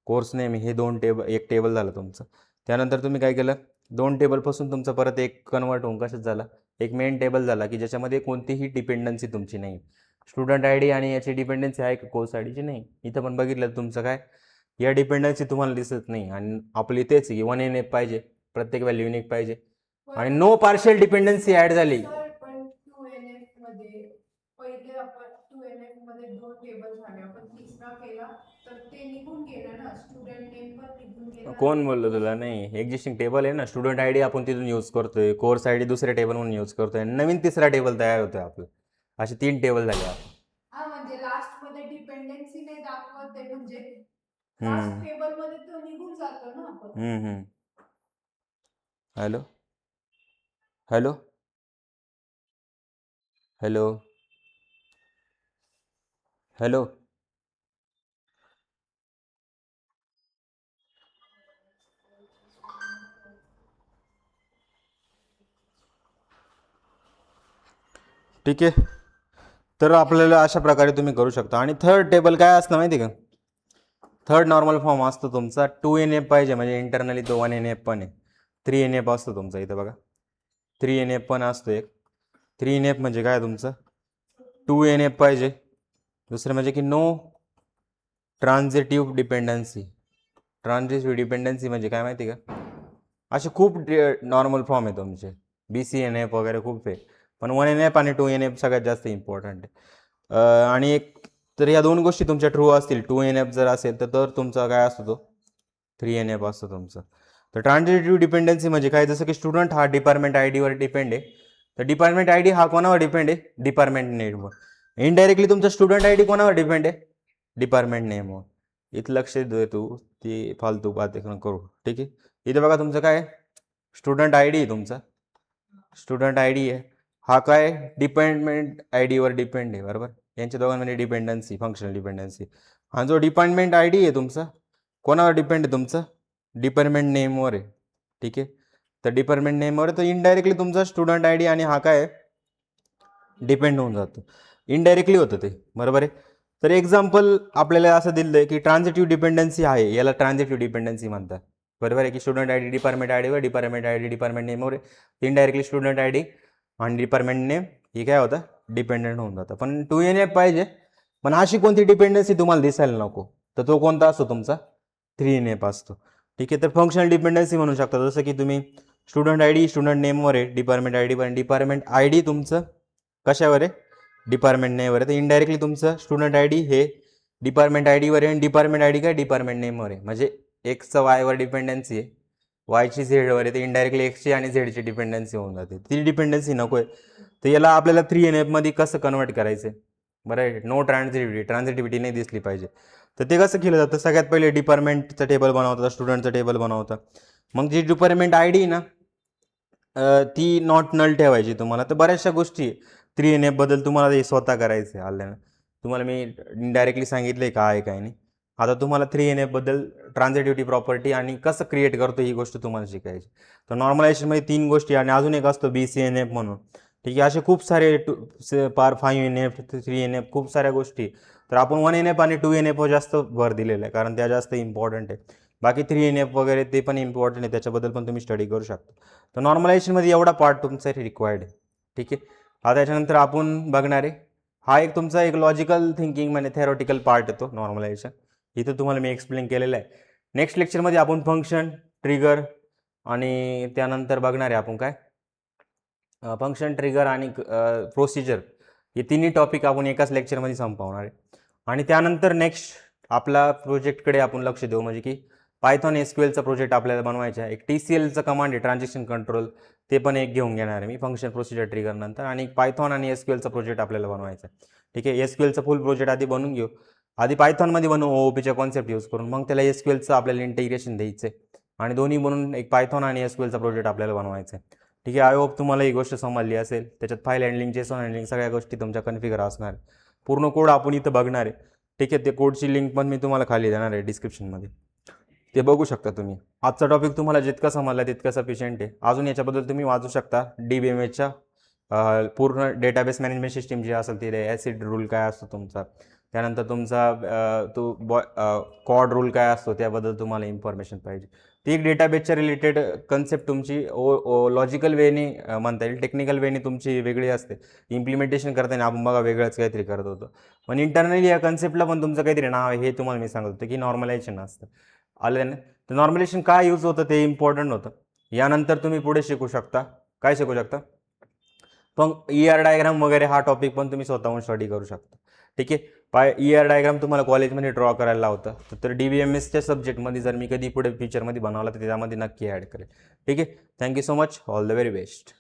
कोर्स नेम हे 1 टेबल झालं तुमचं. त्यानंतर तुम्ही काय केलं, 2 टेबलपासून तुमचं परत एक कन्वर्ट होऊन कशात झाला, एक मेन टेबल झाला की ज्याच्यामध्ये कोणतीही डिपेंडन्सी तुमची नाही. स्टुडंट आय डी आणि याची डिपेंडन्सी आहे का कोर्स आय डीची नाही. इथं पण बघितलं तर तुमचं काय, या डिपेंडन्सी तुम्हाला दिसत नाही. आणि आपली तेच की 1 NF पाहिजे, प्रत्येक व्हॅल्यू युनिक पाहिजे आणि नो पार्शियल डिपेंडन्सी ॲड झाली. सर पण 2NF मध्ये पहिले आपण 2NF मध्ये 2 टेबल झाले, आपण तिसरा केला तर ते निघून गेलं ना, स्टुडंट नेम पण निघून गेला. कोण बोललो तुला? नाही, एक्झिस्टिंग टेबल आहे ना, स्टुडंट आय डी आपण तिथून यूज करतोय, कोर्स आय डी दुसऱ्या टेबल म्हणून यूज करतोय, नवीन तिसरा टेबल तयार होतोय आपलं. असे 3 टेबल झाले आपण. हा म्हणजे लास्ट मध्ये डिपेंडन्सी नाही दाखवत आहे, म्हणजे हम्म. लास्ट टेबल मध्ये तो निघून जातो ना आपण. हॅलो हॅलो हॅलो हॅलो ठीक आहे. तर आपल्याला अशा प्रकारे तुम्ही करू शकता. आणि थर्ड टेबल काय असतं माहिती का, थर्ड नॉर्मल फॉर्म असतो तुमचा 2NF पाहिजे, म्हणजे इंटरनली तो 1NF पण आहे. 3NF असतो तुमचा, इथं बघा 3NF पण असतो एक. 3NF म्हणजे काय तुमचं, 2NF पाहिजे. दुसरं म्हणजे की नो ट्रान्झिटिव्ह डिपेंडन्सी. ट्रान्झिटिव्ह डिपेंडन्सी म्हणजे काय माहिती का, असे खूप नॉर्मल फॉर्म आहे तुमचे, BCNF वगैरे खूप आहे, पण 1NF आणि 2NF सगळ्यात जास्त इम्पॉर्टंट आहे. आणि एक तर या 2 गोष्टी तुमच्या ट्रू असतील, 2NF जर असेल तर तुमचा काय असतो, तो 3NF असतो तुमचा. तर ट्रान्झिटिव्ह डिपेंडन्सी म्हणजे काय, जसं की स्टुडंट हा डिपार्टमेंट आय डीवर डिपेंड आहे, तर डिपार्टमेंट आय डी हा कोणावर डिपेंड आहे, डिपार्टमेंट नेमवर. इनडायरेक्टली तुमचा स्टुडंट आय डी कोणावर डिपेंड आहे, डिपार्टमेंट नेमवर. इथं लक्ष दे तू, ती फालतू बात करू. ठीक आहे. इथे बघा तुमचं काय, स्टुडंट आय डी आहे तुमचा, स्टुडंट आय डी आहे हा काय डिपार्टमेंट आय डीवर डिपेंड आहे, बरोबर. यांच्या दोघांमध्ये डिपेंडन्सी, फंक्शनल डिपेंडन्सी. हा जो डिपार्टमेंट आय डी आहे तुमचा कोणावर डिपेंड आहे, तुमचा डिपार्टमेंट नेमवर आहे. ठीक आहे. तर डिपार्टमेंट नेमवर, तर इनडायरेक्टली तुमचा स्टुडंट आय डी आणि हा काय डिपेंड होऊन जातो, इनडायरेक्टली होतं ते, बरोबर आहे. तर एक्झाम्पल आपल्याला असं दिलं आहे की ट्रान्झिटिव्ह डिपेंडन्सी आहे, याला ट्रान्झिटिव्ह डिपेंडन्सी म्हणतात, बरोबर आहे. की student I D department I डीवर, डिपार्टमेंट आय डी डिपार्टमेंट नेमवर आहे, इनडायरेक्टली स्टुडंट आय डी आणि डिपार्टमेंट नेम हे काय होतं, डिपेंडंट होऊन जातं. पण 2NF पाहिजे, पण अशी कोणती डिपेंडन्सी तुम्हाला दिसायला नको, तर तो कोणता असतो तुमचा, 3NF असतो. ठीक आहे. तर फंक्शनल डिपेंडन्सी म्हणू शकता, जसं की तुम्ही स्टुडंट आय डी स्टुडंट नेमवर आहे, डिपार्टमेंट आय डी पण डिपार्टमेंट आय डी तुमचं कशावर आहे, डिपार्टमेंट नेमवर आहे. तर इनडायरेक्टली तुमचं स्टुडंट आय डी हे डिपार्टमेंट आय डीवर आहे आणि डिपार्टमेंट आय डी काय डिपार्टमेंट नेमवर आहे. म्हणजे एक्सचं वायवर डिपेंडन्सी आहे, वायची झेडवर आहे, तर इनडायरेक्टली एक्सची आणि झेडची डिपेंडन्सी होऊन जाते. ती डिपेंडन्सी नको आहे. तर याला आपल्याला 3NF मध्ये कसं कन्वर्ट करायचं आहे, बरं आहे. नो ट्रान्झिटिव्हिटी नाही दिसली पाहिजे. तर ते कसं केलं जातं, सगळ्यात पहिले डिपार्टमेंटचं टेबल बनवतात, स्टुडंटचं टेबल बनवतात. मग जी डिपार्टमेंट आय डी ना ती नॉट नल ठेवायची तुम्हाला. तर बऱ्याचशा गोष्टी 3NF बद्दल तुम्हाला हे स्वतः करायचं आहे. आल्यानं तुम्हाला मी इनडायरेक्टली सांगितलं काय आहे काय नाही. आता तुम्हाला 3NF बद्दल ट्रान्झिटिव्हिटी प्रॉपर्टी आणि कसं क्रिएट करतो ही गोष्ट तुम्हाला शिकायची. तर नॉर्मलायझेशनमध्ये 3 गोष्टी आणि अजून एक असतो BCNF म्हणून. ठीक आहे. असे खूप सारे पार 5NF 3NF खूप साऱ्या गोष्टी. तर आपण 1NF आणि 2NF जास्त भर दिलेला आहे, कारण त्या जास्त इम्पॉर्टंट आहे. बाकी 3NF वगैरे ते पण इम्पॉर्टंट आहे, त्याच्याबद्दल पण तुम्ही स्टडी करू शकता. तर नॉर्मलायझेशनमध्ये एवढा पार्ट तुमचा रिक्वायर्ड आहे. ठीक आहे. आता त्याच्यानंतर आपण बघणार आहे, हा एक तुमचा एक लॉजिकल थिंकिंग म्हणजे थेरॉटिकल पार्ट येतो नॉर्मलायझेशन. इथं तुम्हाला मी एक्सप्लेन केलेलं आहे. नेक्स्ट लेक्चरमध्ये आपण फंक्शन, ट्रिगर आणि त्यानंतर बघणार आहे आपण काय फंक्शन, ट्रिगर आणि प्रोसिजर, हे तिन्ही टॉपिक आपण एकाच लेक्चरमध्ये संपवणार आहे. आणि त्यानंतर नेक्स्ट आपला प्रोजेक्टकडे आपण लक्ष देऊ, म्हणजे की पायथॉन SQLचा प्रोजेक्ट आपल्याला बनवायचा आहे. एक TCLचा कमांड आहे, ट्रान्झॅक्शन कंट्रोल, ते पण एक घेऊन घेणार आहे मी फंक्शन, प्रोसिजर, ट्रिगर नंतर. आणि पायथॉन आणि SQLचा प्रोजेक्ट आपल्याला बनवायचा आहे. ठीक आहे. SQLचा फुल प्रोजेक्ट आधी बनवून घेऊ, आधी पायथॉनमध्ये बनवू OOPच्या कॉन्सेप्ट यूज करून, मग त्याला SQLचं आपल्याला इंटिग्रेशन द्यायचं आहे आणि दोन्ही बनवून एक पायथॉन आणि SQLचा प्रोजेक्ट आपल्याला बनवायचा आहे. ठीक आहे. आय होप तुम्हाला ही गोष्ट समजली असेल. त्याच्यात फाईल हँडलिंग, जेसन हँडलिंग सगळ्या गोष्टी तुमच्या कन्फिगर असणार आहे. पूर्ण कोड आपण इथं बघणार आहे. ठीक आहे. ते कोडची लिंक पण मी तुम्हाला खाली देणार आहे डिस्क्रिप्शनमध्ये, ते बघू शकता तुम्ही. आजचा टॉपिक तुम्हाला जितका समजला तितका सफिशियंट आहे. अजून याच्याबद्दल तुम्ही वाचू शकता DBMSच्या पूर्ण डेटाबेस मॅनेजमेंट सिस्टीम जी असेल ती ॲसिड रूल काय असतो तुमचा, त्यानंतर तुमचा कॉड रूल काय असतो त्याबद्दल तुम्हाला इन्फॉर्मेशन पाहिजे. ती एक डेटाबेसच्या रिलेटेड कन्सेप्ट तुमची लॉजिकल वेनी म्हणता येईल, टेक्निकल वेनी तुमची वेगळी असते. इम्प्लिमेंटेशन करताना आपण बघा वेगळंच काहीतरी करत होतो, पण इंटरनली या कन्सेप्टला पण तुमचं काहीतरी नाव आहे हे तुम्हाला मी सांगत होतो की नॉर्मलायझेशन असतं. आलं ना? तर नॉर्मलायझेशन का यूज होतं ते इम्पॉर्टंट होतं. यानंतर तुम्ही पुढे शिकू शकता, काय शिकू शकता, पण ER डायग्राम वगैरे हा टॉपिक पण तुम्ही स्वतःहून स्टडी करू शकता. ठीक आहे. ER डायग्राम तुम्हाला कॉलेजमध्ये ड्रॉ करायला लावतं, तर DBMSच्या सब्जेक्टमध्ये जर मी कधी पुढे फ्युचरमध्ये बनवला तर त्यामध्ये नक्की ॲड करेल. ठीक आहे. Thank you so much. All the very best.